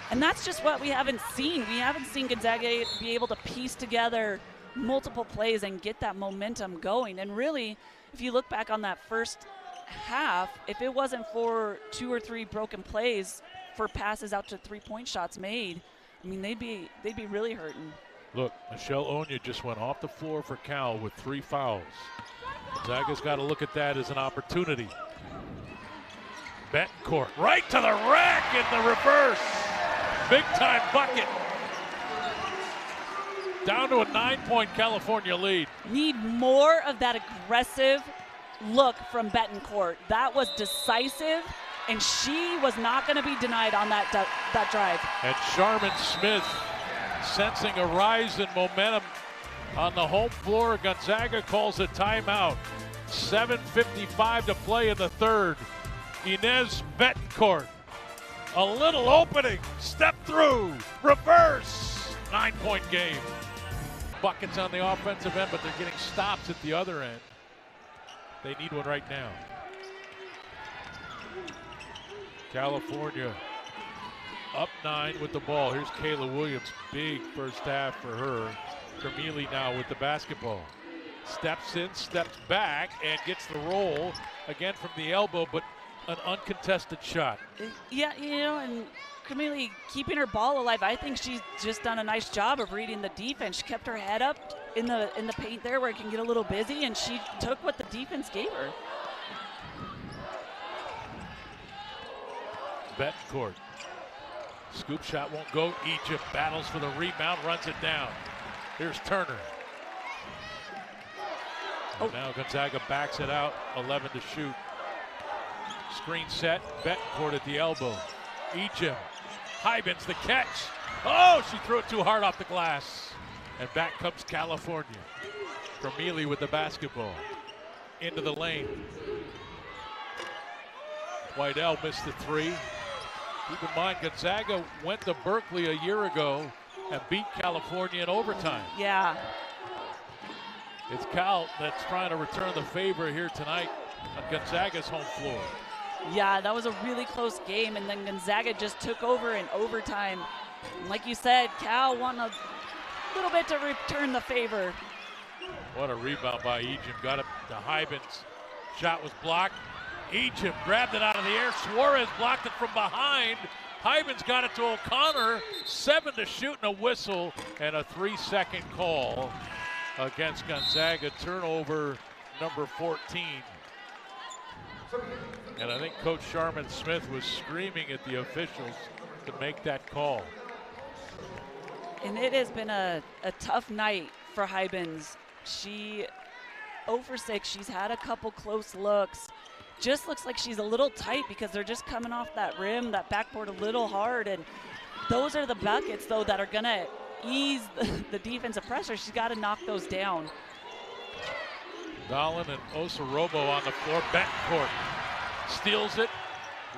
And that's just what we haven't seen. We haven't seen Gonzaga be able to piece together multiple plays and get that momentum going. And really, if you look back on that first half, if it wasn't for 2 or 3 broken plays for passes out to 3-point shots made, I mean, they'd be really hurting. Look, Michelle Onya just went off the floor for Cal with 3 fouls. Gonzaga's got to look at that as an opportunity. Betancourt right to the rack in the reverse. Big time bucket. Down to a 9-point California lead. Need more of that aggressive look from Betancourt. That was decisive, and she was not going to be denied on that drive. And Sharman Smith sensing a rise in momentum on the home floor. Gonzaga calls a timeout. 7:55 to play in the third. Inez Betancourt. A little opening, step through, reverse, 9-point game. Buckets on the offensive end, but they're getting stops at the other end. They need one right now. California up 9 with the ball. Here's Kayla Williams, big first half for her. Cremili now with the basketball. Steps in, steps back, and gets the roll again from the elbow, but an uncontested shot. Yeah, you know, and Cremili keeping her ball alive. I think she's just done a nice job of reading the defense. She kept her head up in the paint there where it can get a little busy, and she took what the defense gave her. Betancourt. Scoop shot won't go. Egypt battles for the rebound, runs it down. Here's Turner. And now Gonzaga backs it out, 11 to shoot. Screen set, Betancourt at the elbow. Ejim, Hybens the catch. Oh, she threw it too hard off the glass. And back comes California. Cremili with the basketball. Into the lane. Whitell missed the three. Keep in mind, Gonzaga went to Berkeley a year ago and beat California in overtime. Yeah. It's Cal that's trying to return the favor here tonight on Gonzaga's home floor. Yeah, that was a really close game, and then Gonzaga just took over in overtime. And like you said, Cal won a little bit to return the favor. What a rebound by Egypt. Got it to Hybens. Shot was blocked. Egypt grabbed it out of the air. Suarez blocked it from behind. Hybens got it to O'Connor. 7 to shoot and a whistle, and a 3-second call against Gonzaga. Turnover number 14. And I think Coach Sharman Smith was screaming at the officials to make that call. And it has been a tough night for Hybens. She 0 for 6. She's had a couple close looks. Just looks like she's a little tight because they're just coming off that rim, that backboard a little hard. And those are the buckets, though, that are going to ease the defensive pressure. She's got to knock those down. Dolan and Osorobo on the floor. Betancourt steals it.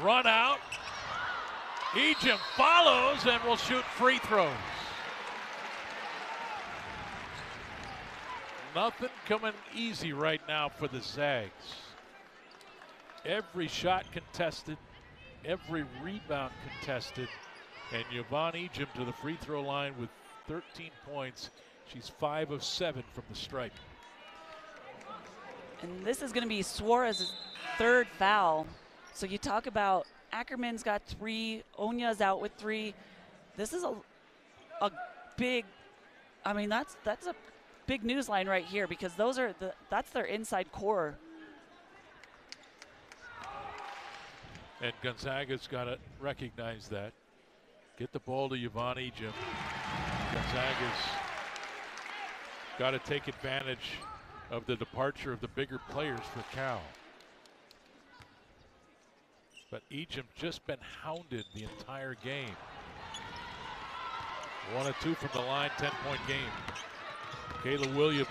Run out. Egypt follows and will shoot free throws. Nothing coming easy right now for the Zags. Every shot contested, every rebound contested, and Yvonne Egypt to the free throw line with 13 points. She's 5 of 7 from the stripe. And this is going to be Suarez's 3rd foul. So you talk about Ackerman's got 3, Onya's out with 3. This is a big, I mean, that's a big news line right here because that's their inside core. And Gonzaga's got to recognize that. Get the ball to Yvonne Egypt. Gonzaga's got to take advantage of the departure of the bigger players for Cal. But Egypt just been hounded the entire game. 1 of 2 from the line, 10-point game. Kayla Williams,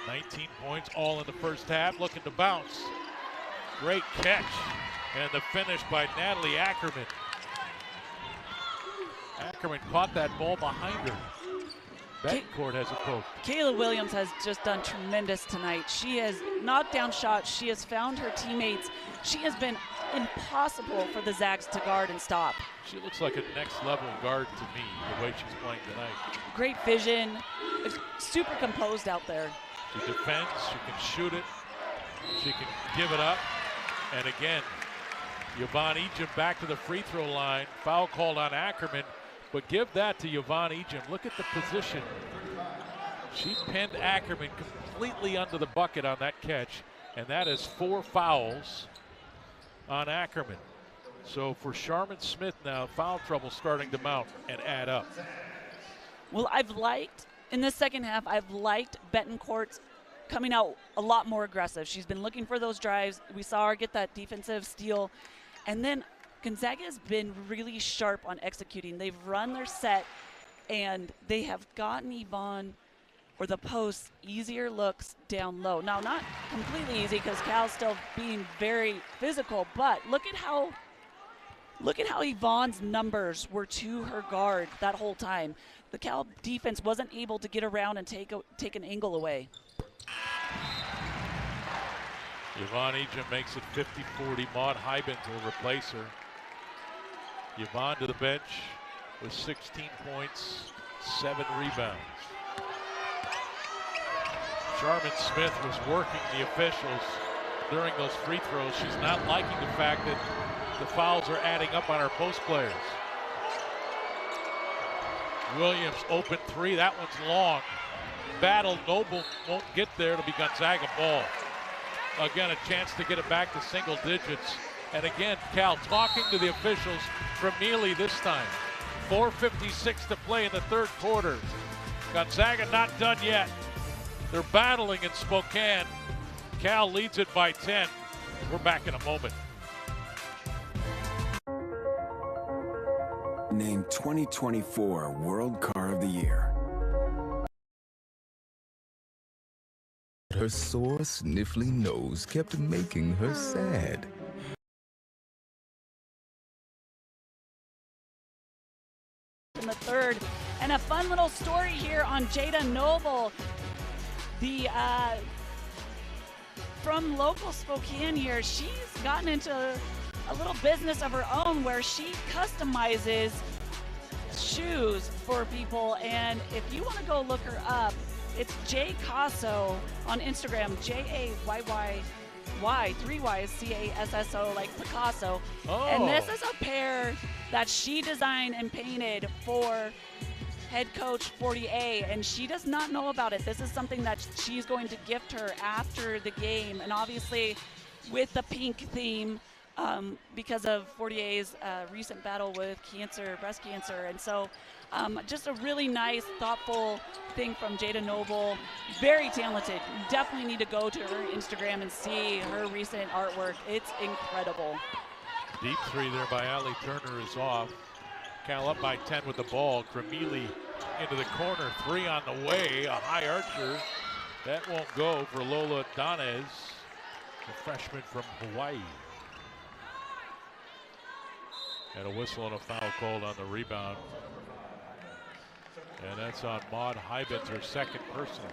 19 points, all in the first half, looking to bounce. Great catch, and the finish by Natalie Ackerman. Ackerman caught that ball behind her. Betancourt has a poke. Kayla Williams has just done tremendous tonight. She has knocked down shots. She has found her teammates. She has been impossible for the Zags to guard and stop. She looks like a next-level guard to me, the way she's playing tonight. Great vision. Super composed out there. She defends. She can shoot it. She can give it up. And again, Yvonne Egypt back to the free throw line. Foul called on Ackerman. But give that to Yvonne Egypt. Look at the position. She pinned Ackerman completely under the bucket on that catch. And that is 4 fouls on Ackerman. So for Sharman Smith now, foul trouble starting to mount and add up. Well, in the second half, I've liked Betancourt coming out a lot more aggressive. She's been looking for those drives. We saw her get that defensive steal. And then Gonzaga has been really sharp on executing. They've run their set, and they have gotten Yvonne or the post easier looks down low. Now, not completely easy because Cal's still being very physical, but look at how Yvonne's numbers were to her guard that whole time. The Cal defense wasn't able to get around and take an angle away. Yvonne Egypt makes it 50-40. Maud Hybens will replace her. Yvonne to the bench with 16 points, 7 rebounds. Sharman Smith was working the officials during those free throws. She's not liking the fact that the fouls are adding up on her post players. Williams open 3. That one's long. Battle. Noble won't get there. It'll be Gonzaga ball. Again, a chance to get it back to single digits. And again, Cal talking to the officials. Cremili this time. 4:56 to play in the third quarter. Gonzaga not done yet. They're battling in Spokane. Cal leads it by 10. We're back in a moment. Named 2024 World Car of the Year. her sore, sniffly nose kept making her sad. In the third, and a fun little story here on Jada Noble, the from local Spokane here. She's gotten into a little business of her own where she customizes shoes for people, and if you want to go look her up, it's Jay Casso on Instagram, Jayy, 3 Y's, Casso, like Picasso. Oh. And this is a pair that she designed and painted for head coach 40A, and she does not know about it. This is something that she's going to gift her after the game, and obviously with the pink theme, because of 40A's recent battle with cancer, breast cancer. And so just a really nice, thoughtful thing from Jada Noble. Very talented. You definitely need to go to her Instagram and see her recent artwork. It's incredible. Deep three there by Allie Turner is off. Cal up by 10 with the ball. Cremili into the corner. 3 on the way. A high archer. That won't go for Lola Donez, the freshman from Hawaii. And a whistle and a foul called on the rebound. And that's on Maud Hybens, her second personal.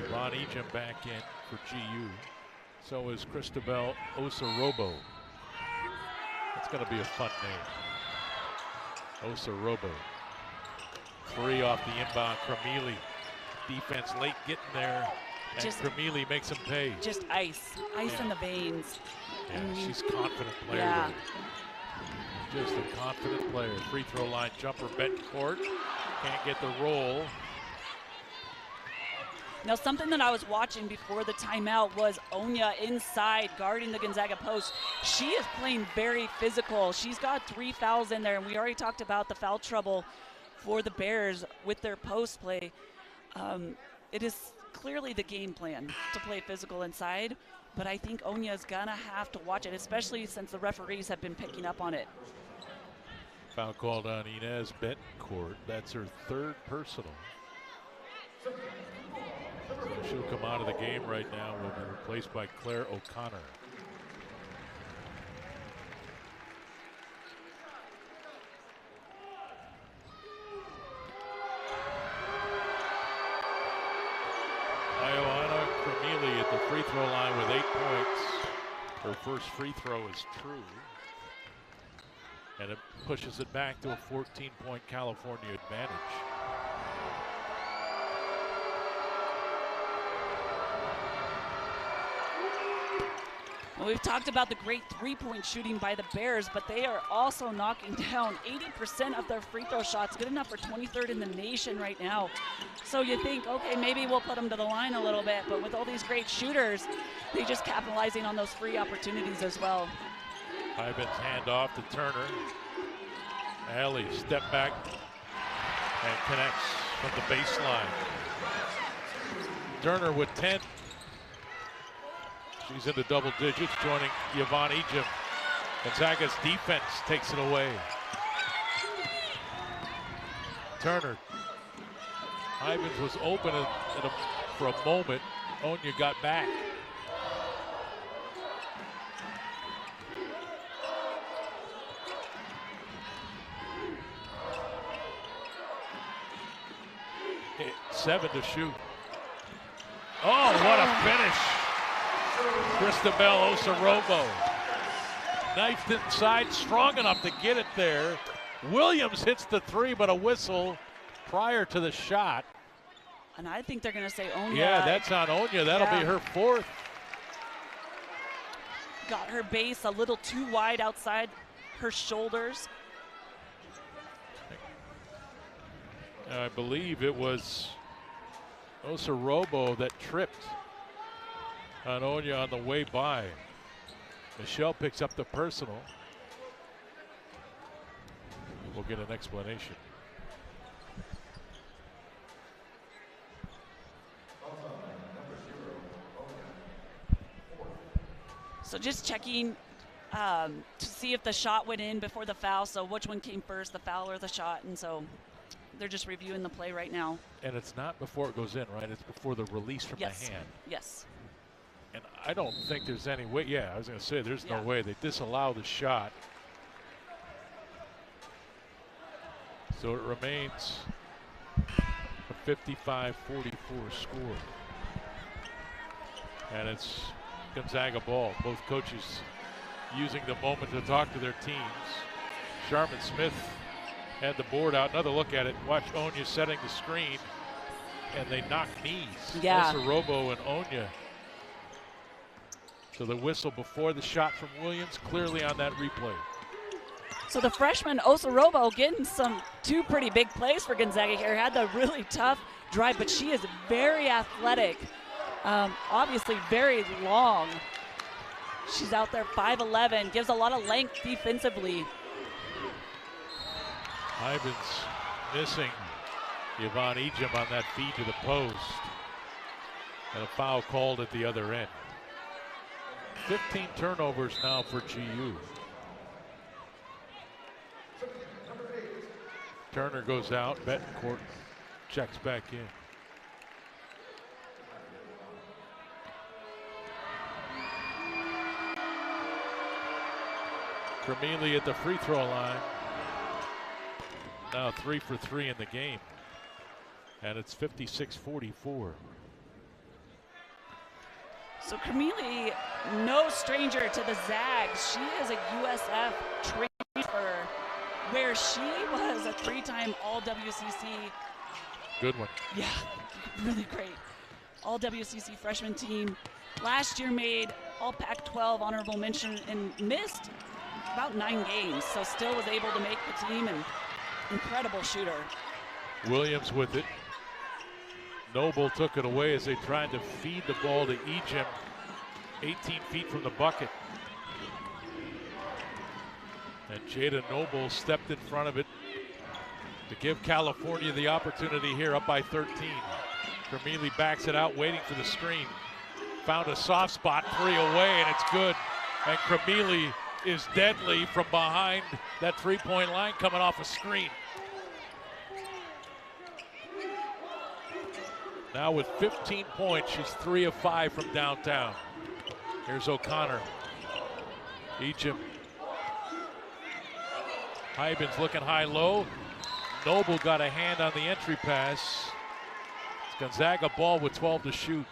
Yvonne Ejim back in for GU. So is Cristobal Osarobo. That's going to be a fun name. Osarobo. 3 off the inbound. Cremili. Defense late getting there. And Cremili makes him pay. Just ice in the veins. Yeah, she's a confident player. Yeah. Just a confident player. Free throw line jumper, Betancourt. Can't get the roll. Now, something that I was watching before the timeout was Onya inside guarding the Gonzaga post. She is playing very physical. She's got 3 fouls in there, and we already talked about the foul trouble for the Bears with their post play. It is clearly the game plan to play physical inside, but I think Onya's gonna have to watch it, especially since the referees have been picking up on it. Foul called on Inez Betancourt. That's her 3rd personal. So she'll come out of the game right now. Will be replaced by Claire O'Connor. Ioana Cremili at the free throw line with 8 points. Her first free throw is true. And it pushes it back to a 14-point California advantage. Well, we've talked about the great three-point shooting by the Bears, but they are also knocking down 80% of their free throw shots, good enough for 23rd in the nation right now. So you think, okay, maybe we'll put them to the line a little bit, but with all these great shooters, they just capitalizing on those free opportunities as well. Hybens hand off to Turner. Allie step back and connects from the baseline. Turner with 10. She's into double digits, joining Yvonne Ejim. Gonzaga's defense takes it away. Turner. Hybens was open for a moment. Onya got back. Hit 7 to shoot. Oh, what a finish. Cristobal Osarobo. Knifed inside, strong enough to get it there. Williams hits the 3, but a whistle prior to the shot. And I think they're going to say Onya. Yeah, that's on Onya. That'll be her 4th. Got her base a little too wide outside her shoulders. I believe it was Osarobo that tripped on Onya on the way by. Michelle picks up the personal. We'll get an explanation. So just checking to see if the shot went in before the foul. So which one came first, the foul or the shot? And so They're just reviewing the play right now. And it's not before it goes in, right? It's before the release from the hand. Yes. And I don't think there's any way. Yeah, I was going to say there's no way they disallow the shot. So it remains a 55-44 score. And it's Gonzaga ball. Both coaches using the moment to talk to their teams. Sharman Smith had the board out. Another look at it. Watch Onya setting the screen. And they knock knees. Yeah. Robo and Onya. So the whistle before the shot from Williams, clearly on that replay. So the freshman Osorobo getting two pretty big plays for Gonzaga here. Had the really tough drive, but she is very athletic. Obviously very long. She's out there 5'11", gives a lot of length defensively. Ivins missing Yvonne Ejim on that feed to the post. And a foul called at the other end. 15 turnovers now for GU. Turner goes out, Betancourt checks back in. Cremili at the free throw line. Now 3 for 3 in the game. And it's 56-44. So Cremili, no stranger to the Zags. She is a USF transfer where she was a 3-time All-WCC. Good one. Yeah, really great. All-WCC freshman team. Last year made All-Pac-12 honorable mention and missed about 9 games. So still was able to make the team, and incredible shooter. Williams with it. Noble took it away as they tried to feed the ball to Ejim, 18 feet from the bucket. And Jada Noble stepped in front of it to give California the opportunity here, up by 13. Cremili backs it out, waiting for the screen. Found a soft spot, 3 away, and it's good. And Cremili is deadly from behind that 3-point line, coming off a screen. Now with 15 points, she's 3 of 5 from downtown. Here's O'Connor. Ejim. Hybens looking high-low. Noble got a hand on the entry pass. It's Gonzaga ball with 12 to shoot.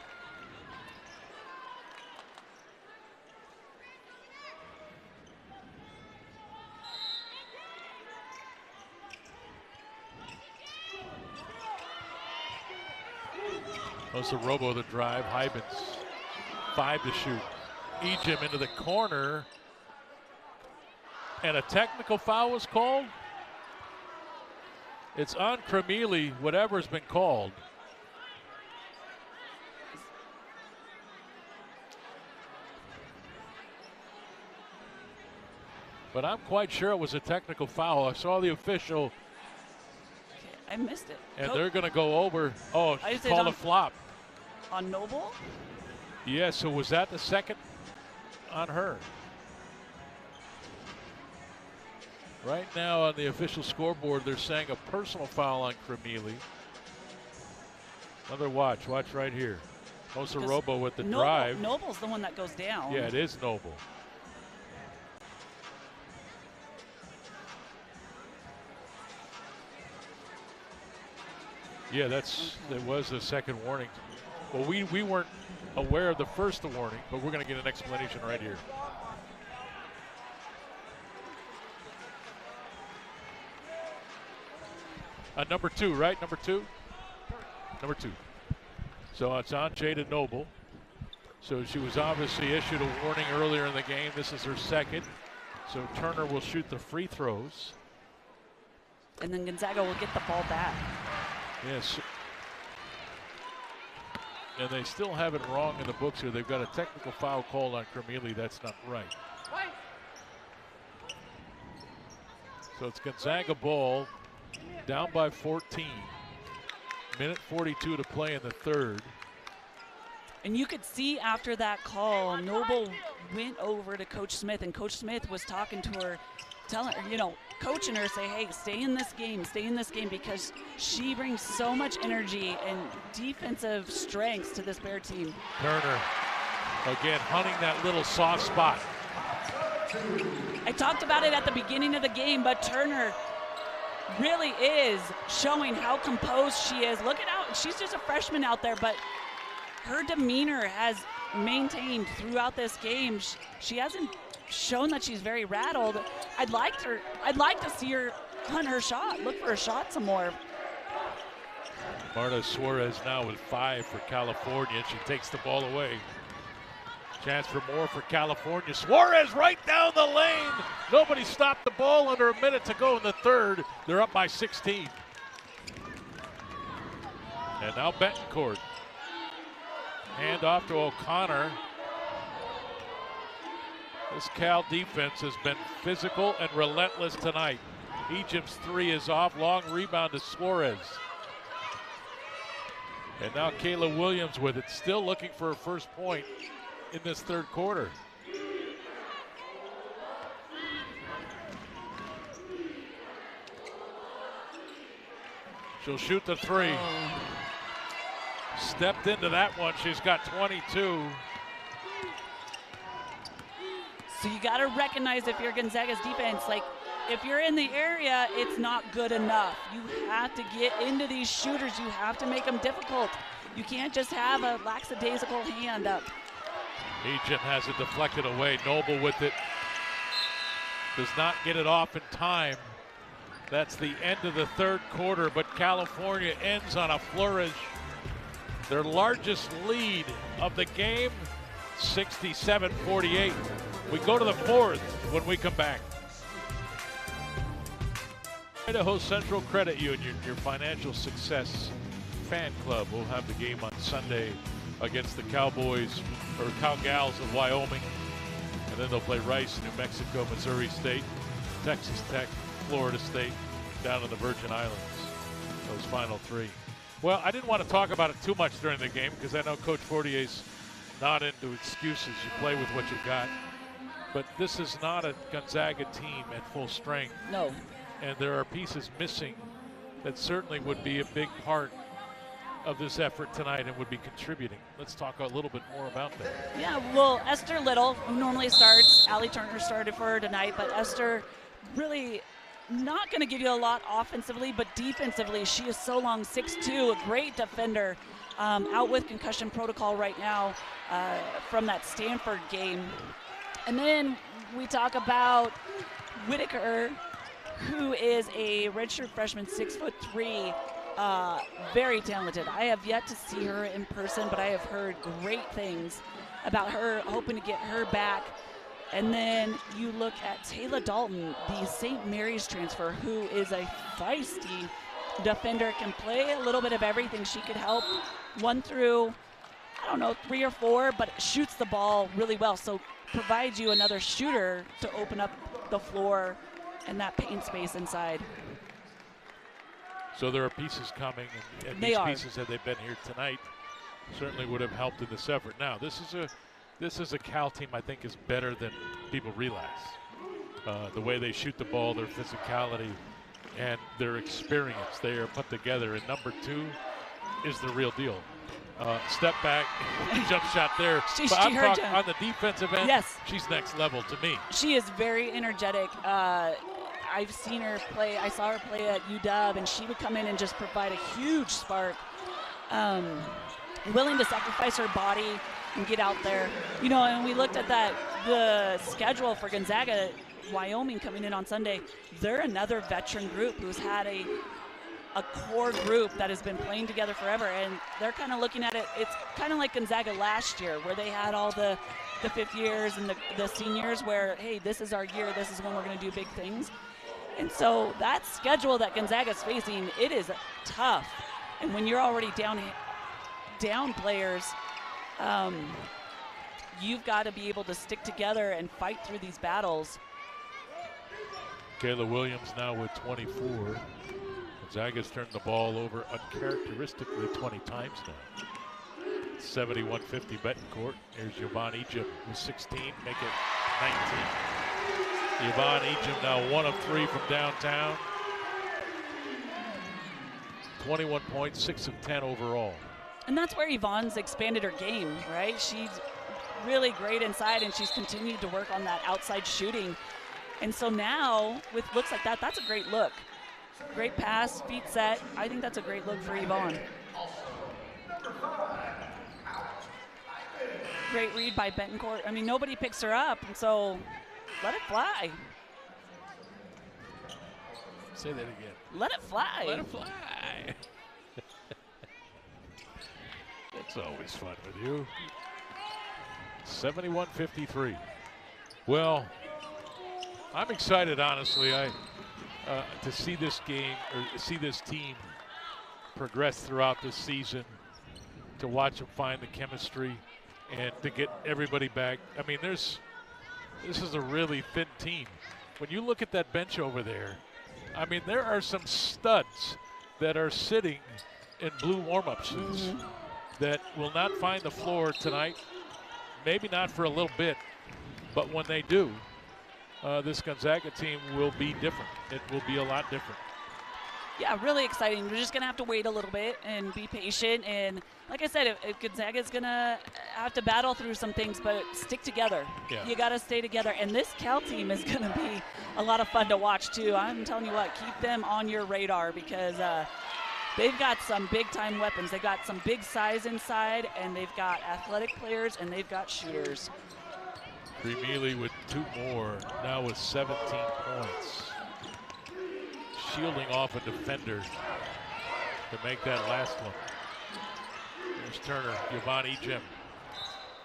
Robo the drive. Hybens 5 to shoot. Ejim into the corner. And a technical foul was called. It's on Cremili, whatever's been called. But I'm quite sure it was a technical foul. I saw the official. I missed it. And they're going to go over. Oh, she called a flop. On Noble? Yeah, so was that the second on her? Right now on the official scoreboard, they're saying a personal foul on Cremili. Another watch right here. Robo with the drive. Noble's the one that goes down. Yeah, it is Noble. Yeah, that was the second warning. Well, we weren't aware of the first warning, but we're going to get an explanation right here. Number 2, right? Number 2? Number 2. So it's on Jada Noble. So she was obviously issued a warning earlier in the game. This is her second. So Turner will shoot the free throws. And then Gonzaga will get the ball back. Yes. And they still have it wrong in the books here. They've got a technical foul called on Cremili. That's not right. So it's Gonzaga ball, down by 14. Minute 42 to play in the third. And you could see after that call, Noble went over to Coach Smith, and Coach Smith was talking to her telling her, you know, coaching her, say, hey, stay in this game, because she brings so much energy and defensive strengths to this Bear team. Turner, again, hunting that little soft spot. I talked about it at the beginning of the game, but Turner really is showing how composed she is. Look at how she's just a freshman out there, but her demeanor has maintained throughout this game. She hasn't shown that she's very rattled. I'd like to see her hunt her shot, look for a shot some more. Marta Suarez now with 5 for California. She takes the ball away. Chance for more for California. Suarez right down the lane. Nobody stopped the ball under a minute to go in the third. They're up by 16. And now Betancourt. Hand off to O'Connor. This Cal defense has been physical and relentless tonight. Egypt's 3 is off. Long rebound to Suarez. And now Kayla Williams with it, still looking for her first point in this third quarter. She'll shoot the 3. Stepped into that one. She's got 22. So you got to recognize, if you're Gonzaga's defense, like, if you're in the area, it's not good enough. You have to get into these shooters. You have to make them difficult. You can't just have a lackadaisical hand up. Egypt has it deflected away. Noble with it. Does not get it off in time. That's the end of the third quarter, but California ends on a flourish. Their largest lead of the game, 67-48. We go to the fourth when we come back. Idaho Central Credit Union, your financial success fan club, will have the game on Sunday against the Cowboys, or Cowgals of Wyoming. And then they'll play Rice, New Mexico, Missouri State, Texas Tech, Florida State, down in the Virgin Islands. Those final 3. Well, I didn't want to talk about it too much during the game because I know Coach Fortier's not into excuses. You play with what you got. But this is not a Gonzaga team at full strength. No. And there are pieces missing that certainly would be a big part of this effort tonight and would be contributing. Let's talk a little bit more about that. Yeah, well, Esther Little, who normally starts, Allie Turner started for her tonight, but Esther really not going to give you a lot offensively, but defensively, she is so long, 6'2", a great defender, out with concussion protocol right now from that Stanford game. And then we talk about Whitaker, who is a redshirt freshman, 6'3", very talented. I have yet to see her in person, but I have heard great things about her, hoping to get her back. And then you look at Taylor Dalton, the St. Mary's transfer, who is a feisty defender, can play a little bit of everything. She could help 1 through, I don't know, 3 or 4, but shoots the ball really well. So provides you another shooter to open up the floor and that paint space inside. So there are pieces coming, and these pieces, had they been here tonight, certainly would have helped in this effort. Now, this is a Cal team I think is better than people realize. The way they shoot the ball, their physicality, and their experience, they are put together. And number 2 is the real deal. Step back, jump shot there. But I'm talking on the defensive end. Yes, she's next level to me. She is very energetic. I've seen her play. I saw her play at UW, and she would come in and just provide a huge spark. Willing to sacrifice her body and get out there. You know, and we looked at the schedule for Gonzaga, Wyoming coming in on Sunday. They're another veteran group who's had a core group that has been playing together forever, and they're kind of looking at it. It's kind of like Gonzaga last year, where they had all the fifth years and the seniors, where, hey, this is our year, this is when we're going to do big things. And so that schedule that Gonzaga's facing, it is tough. And when you're already down players, you've got to be able to stick together and fight through these battles. Kayla Williams now with 24. Gonzaga's turned the ball over uncharacteristically 20 times now. 71-50 Betancourt. Here's Yvonne Egypt with 16, make it 19. Yvonne Ejim now 1 of 3 from downtown. 21 points, 6 of 10 overall. And that's where Yvonne's expanded her game, right? She's really great inside, and she's continued to work on that outside shooting. And so now, with looks like that, that's a great look. Great pass, feet set. I think that's a great look for Yvonne. Great read by Betancourt. I mean, nobody picks her up, and so let it fly. Say that again. Let it fly. Let it fly. It's always fun with you. 71-53. Well, I'm excited, honestly, to see this game, or see this team progress throughout this season, to watch them find the chemistry, and to get everybody back. I mean, this is a really thin team. When you look at that bench over there, I mean, there are some studs that are sitting in blue warm-up suits that will not find the floor tonight, maybe not for a little bit, but when they do, this Gonzaga team will be different. It will be a lot different. Yeah, really exciting. We're just going to have to wait a little bit and be patient. And like I said, if Gonzaga's going to have to battle through some things, but stick together. Yeah. You got to stay together. And this Cal team is going to be a lot of fun to watch, too. I'm telling you what, keep them on your radar because they've got some big-time weapons. They've got some big size inside, and they've got athletic players, and they've got shooters. Cremealy with 2 more, now with 17 points. Shielding off a defender to make that last one. Here's Turner, Yvonne Ejim.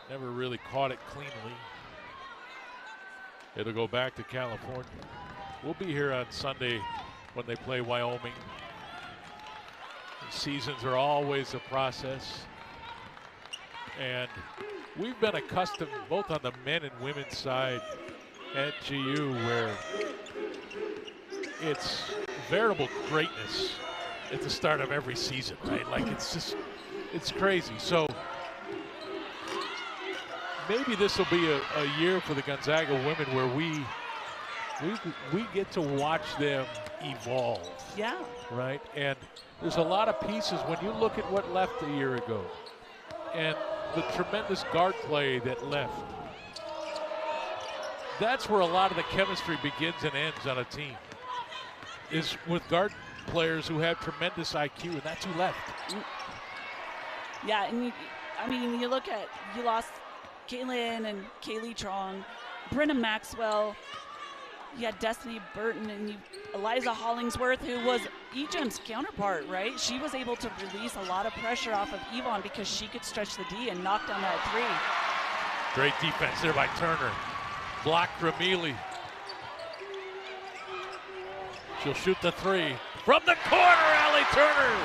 Never really caught it cleanly. It'll go back to California. We'll be here on Sunday when they play Wyoming. Seasons are always a process. And we've been accustomed, both on the men and women's side at GU, where it's veritable greatness at the start of every season, right? Like it's crazy. So maybe this will be a year for the Gonzaga women where we get to watch them evolve. Yeah. Right? And there's a lot of pieces when you look at what left a year ago and the tremendous guard play that left. That's where a lot of the chemistry begins and ends on a team, is with guard players who have tremendous IQ, and that's who left. Yeah, and you look at, you lost Kaylin and Kaylee Trong, Brenna Maxwell, you had Destiny Burton, and Eliza Hollingsworth, who was Ejim's counterpart, right? She was able to release a lot of pressure off of Yvonne because she could stretch the D and knock down that 3. Great defense there by Turner. Block Cremealy. She'll shoot the 3 from the corner. Allie Turner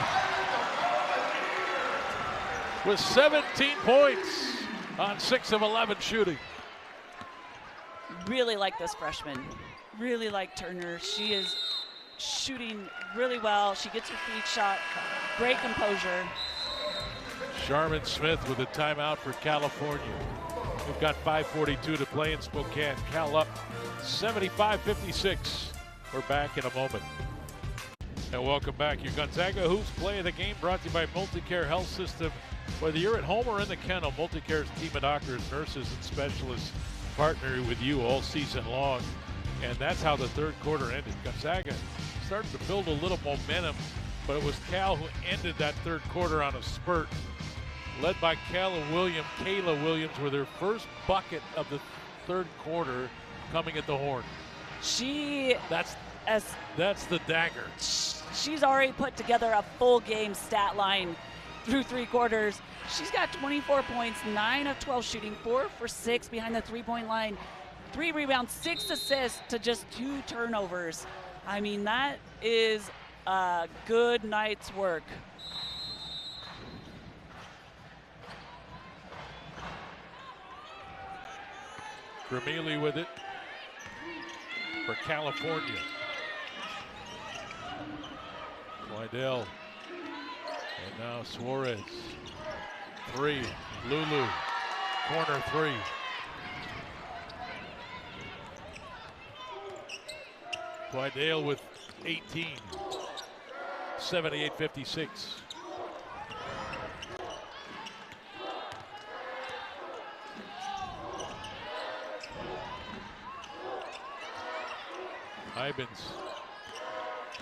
with 17 points on 6 of 11 shooting. Really like this freshman. Really like Turner. She is shooting really well. She gets her feet shot. Great composure. Sharman Smith with a timeout for California. We've got 5:42 to play in Spokane. Cal up 75-56. We're back in a moment. And welcome back. Your Gonzaga Hoops play of the game brought to you by Multicare Health System. Whether you're at home or in the kennel, Multicare's team of doctors, nurses, and specialists partner with you all season long. And that's how the third quarter ended. Gonzaga started to build a little momentum, but it was Cal who ended that third quarter on a spurt. Led by Kayla Williams with her first bucket of the third quarter coming at the horn. That's the dagger. She's already put together a full game stat line through 3 quarters. She's got 24 points, 9 of 12 shooting, 4 for 6 behind the 3-point line, 3 rebounds, 6 assists to just 2 turnovers. I mean, that is a good night's work. Cremealy with it for California. Wydell. And now Suarez. 3. Lulu. Corner 3. Wydale with 18. 78-56. Hybens.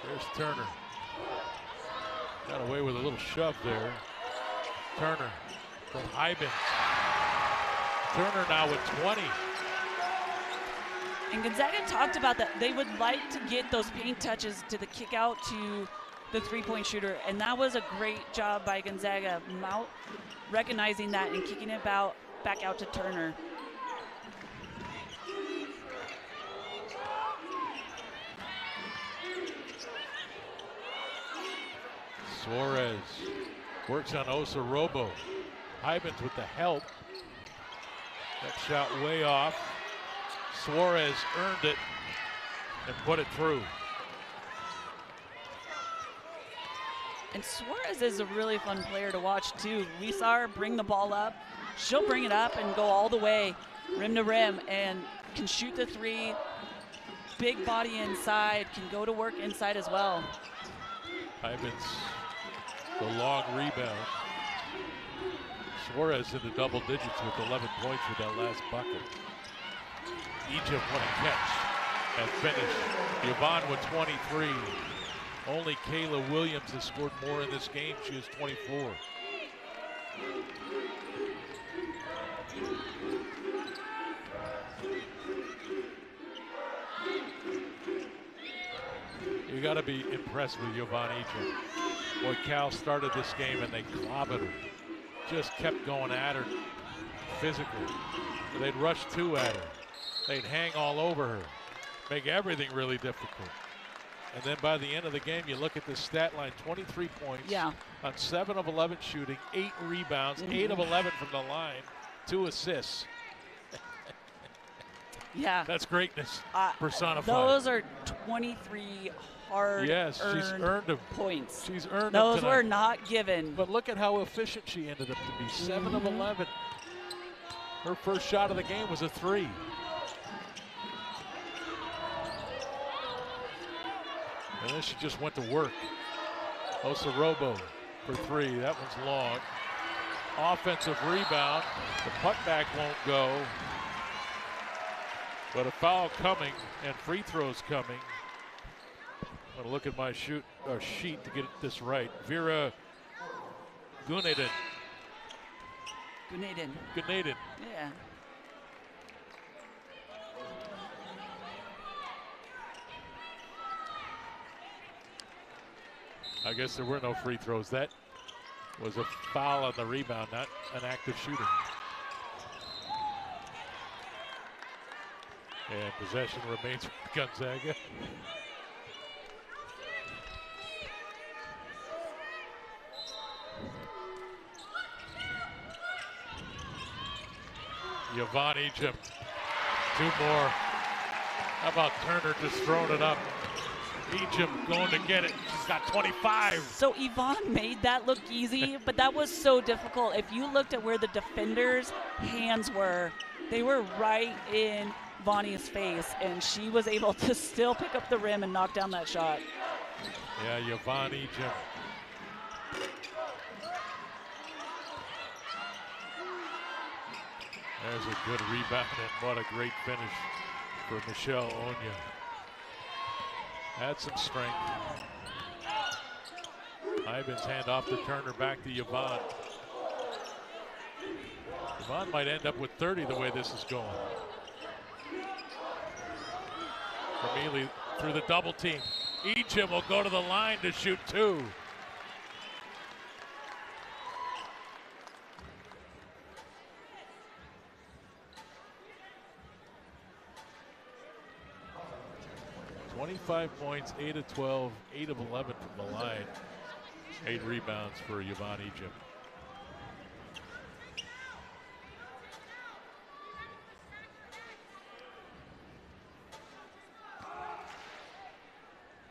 There's Turner. Got away with a little shove there. Turner from Hybens. Turner now with 20. And Gonzaga talked about that. They would like to get those paint touches to the kick out to the three-point shooter. And that was a great job by Gonzaga, recognizing that and kicking it back out to Turner. Suarez works on Osorobo. Hybens with the help. That shot way off. Suarez earned it and put it through. And Suarez is a really fun player to watch too. We saw her bring the ball up. She'll bring it up and go all the way, rim to rim, and can shoot the three. Big body inside, can go to work inside as well. Hybens, the long rebound. Suarez in the double digits with 11 points with that last bucket. Egypt, what a catch and finish. Yvonne with 23. Only Kayla Williams has scored more in this game. She has 24. You got to be impressed with Yvonne Egypt. Boy, Cal started this game and they clobbered her. Just kept going at her physically. They'd rush two at her. They'd hang all over her, make everything really difficult. And then by the end of the game, you look at the stat line, 23 points on 7 of 11 shooting, 8 rebounds, 8 of 11 from the line, 2 assists. Yeah. That's greatness personified. Those are 23 hard she's earned them. Points. She's earned those them were not given. But look at how efficient she ended up to be. 7 of 11. Her first shot of the game was a 3. And then she just went to work. Osorobo for 3. That one's long. Offensive rebound. The putback won't go. But a foul coming and free throws coming. I'm going to look at my sheet to get this right. Vera Gunnaden. Gunnaden. Yeah. I guess there were no free throws. That was a foul on the rebound, not an active shooting. And possession remains with Gonzaga. Yvonne Egypt, 2 more. How about Turner just throwing it up? Egypt going to get it. She's got 25. So Yvonne made that look easy, but that was so difficult. If you looked at where the defenders' hands were, they were right in Vonnie's face, and she was able to still pick up the rim and knock down that shot. Yeah, Yvonne Egypt. There's a good rebound, and what a great finish for Michelle Onya. Had some strength. Hybens hand off to Turner, back to Yvonne. Yvonne might end up with 30 the way this is going. Camille through the double team. Egypt will go to the line to shoot 2. .25 points, 8 of 12, 8 of 11 from the line. 8 rebounds for Yvonne Egypt.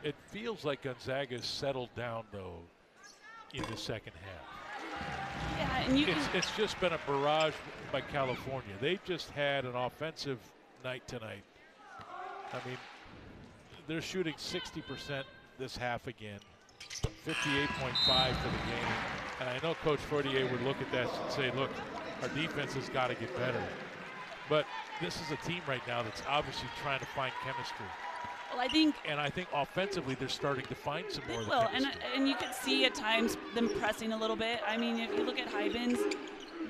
It feels like Gonzaga's settled down, though, in the second half. Yeah, and it's just been a barrage by California. They just had an offensive night tonight. I mean, they're shooting 60% this half again, 58.5 for the game. And I know Coach Fortier would look at that and say, look, our defense has got to get better. But this is a team right now that's obviously trying to find chemistry. Well, I think offensively they're starting to find some more of the well, chemistry. and you could see at times them pressing a little bit. I mean, if you look at Hybens,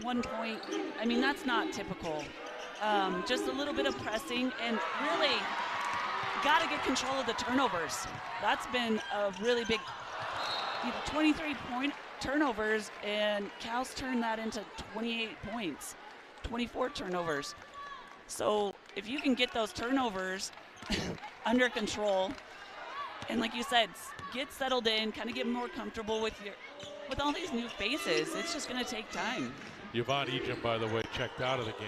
1 point, I mean, that's not typical. Just a little bit of pressing, and really got to get control of the turnovers. That's been a really big, 23-point turnovers, and Cal's turned that into 28 points, 24 turnovers. So if you can get those turnovers under control, and like you said, get settled in, kind of get more comfortable with all these new faces, it's just going to take time. Yvonne Ejim, by the way, checked out of the game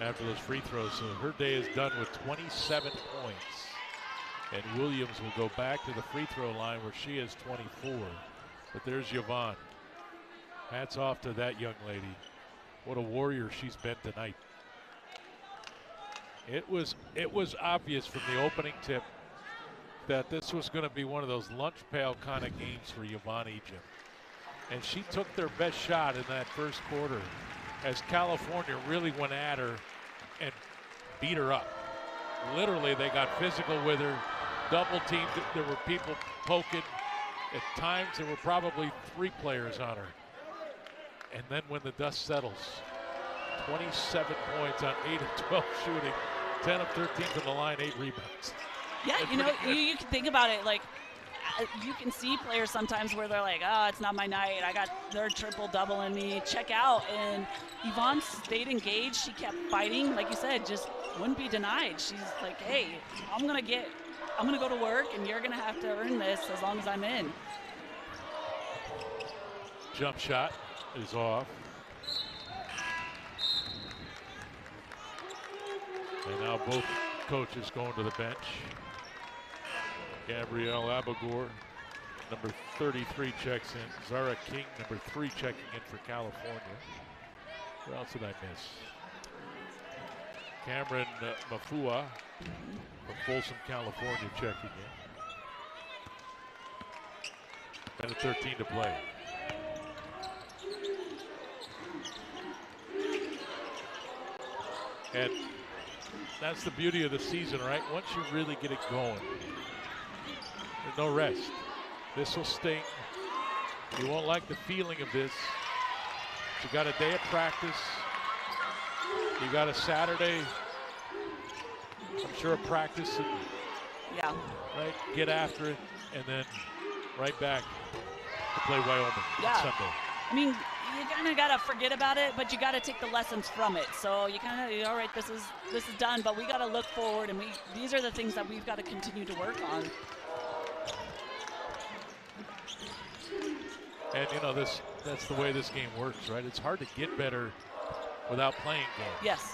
after those free throws, so her day is done with 27 points. And Williams will go back to the free throw line where she has 24. But there's Yvonne. Hats off to that young lady. What a warrior she's been tonight. It was obvious from the opening tip that this was going to be one of those lunch pail kind of games for Yvonne Ejim. And she took their best shot in that first quarter as California really went at her and beat her up. Literally, they got physical with her, double teamed. There were people poking. At times, there were probably 3 players on her. And then when the dust settles, 27 points on 8 of 12 shooting, 10 of 13 from the line, 8 rebounds. Yeah, you can think about it, like, you can see players sometimes where they're like, oh, it's not my night. I got their triple-double in me. Check out. And Yvonne stayed engaged. She kept fighting. Like you said, just wouldn't be denied. She's like, hey, I'm going to go to work, and you're going to have to earn this as long as I'm in. Jump shot is off. And now both coaches going to the bench. Gabrielle Abagor, number 33, checks in. Zara King, number 3, checking in for California. Who else did I miss? Cameron Mafua from Folsom, California, checking in. And a 13 to play. And that's the beauty of the season, right? Once you really get it going, there's no rest. This will sting. You won't like the feeling of this. You got a day of practice. You got a Saturday, I'm sure, of practice. And, yeah. Right, get after it, and then right back to play Wyoming on Sunday. I mean, you kind of got to forget about it, but you got to take the lessons from it. So you kind of, all right, this is done, but we got to look forward, and these are the things that we've got to continue to work on. And that's the way this game works, right? It's hard to get better without playing games. Yes.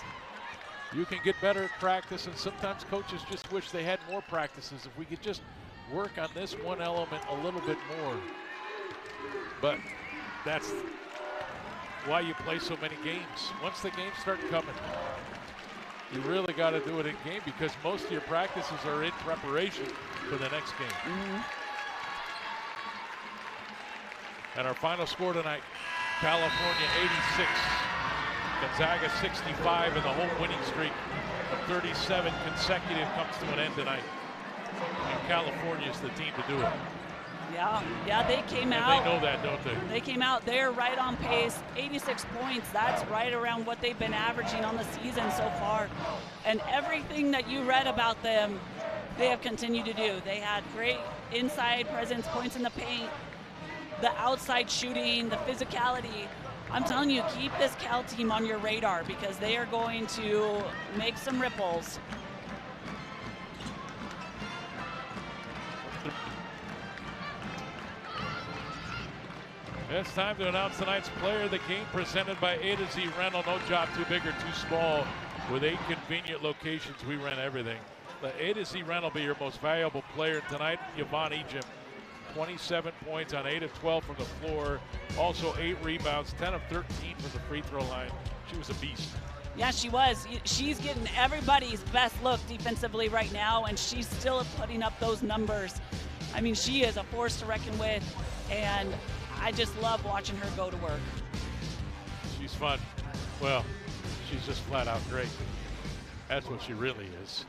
You can get better at practice, and sometimes coaches just wish they had more practices. If we could just work on this one element a little bit more. But that's why you play so many games. Once the games start coming, you really got to do it in game, because most of your practices are in preparation for the next game. Mm-hmm. And our final score tonight, California 86, Gonzaga 65, and the whole winning streak of 37 consecutive comes to an end tonight. And California is the team to do it. Yeah, they came out. They know that, don't they? They came out. They're right on pace. 86 points. That's right around what they've been averaging on the season so far. And everything that you read about them, they have continued to do. They had great inside presence, points in the paint, the outside shooting, the physicality. I'm telling you, keep this Cal team on your radar, because they are going to make some ripples. It's time to announce tonight's player of the game, presented by A to Z Rental. No job too big or too small. With 8 convenient locations, we rent everything. The A to Z Rental will be your most valuable player tonight. Yvonne Ejim, 27 points on 8 of 12 from the floor. Also 8 rebounds, 10 of 13 from the free throw line. She was a beast. Yeah, she was. She's getting everybody's best look defensively right now, and she's still putting up those numbers. I mean, she is a force to reckon with, and I just love watching her go to work. She's fun. Well, she's just flat out great. That's what she really is.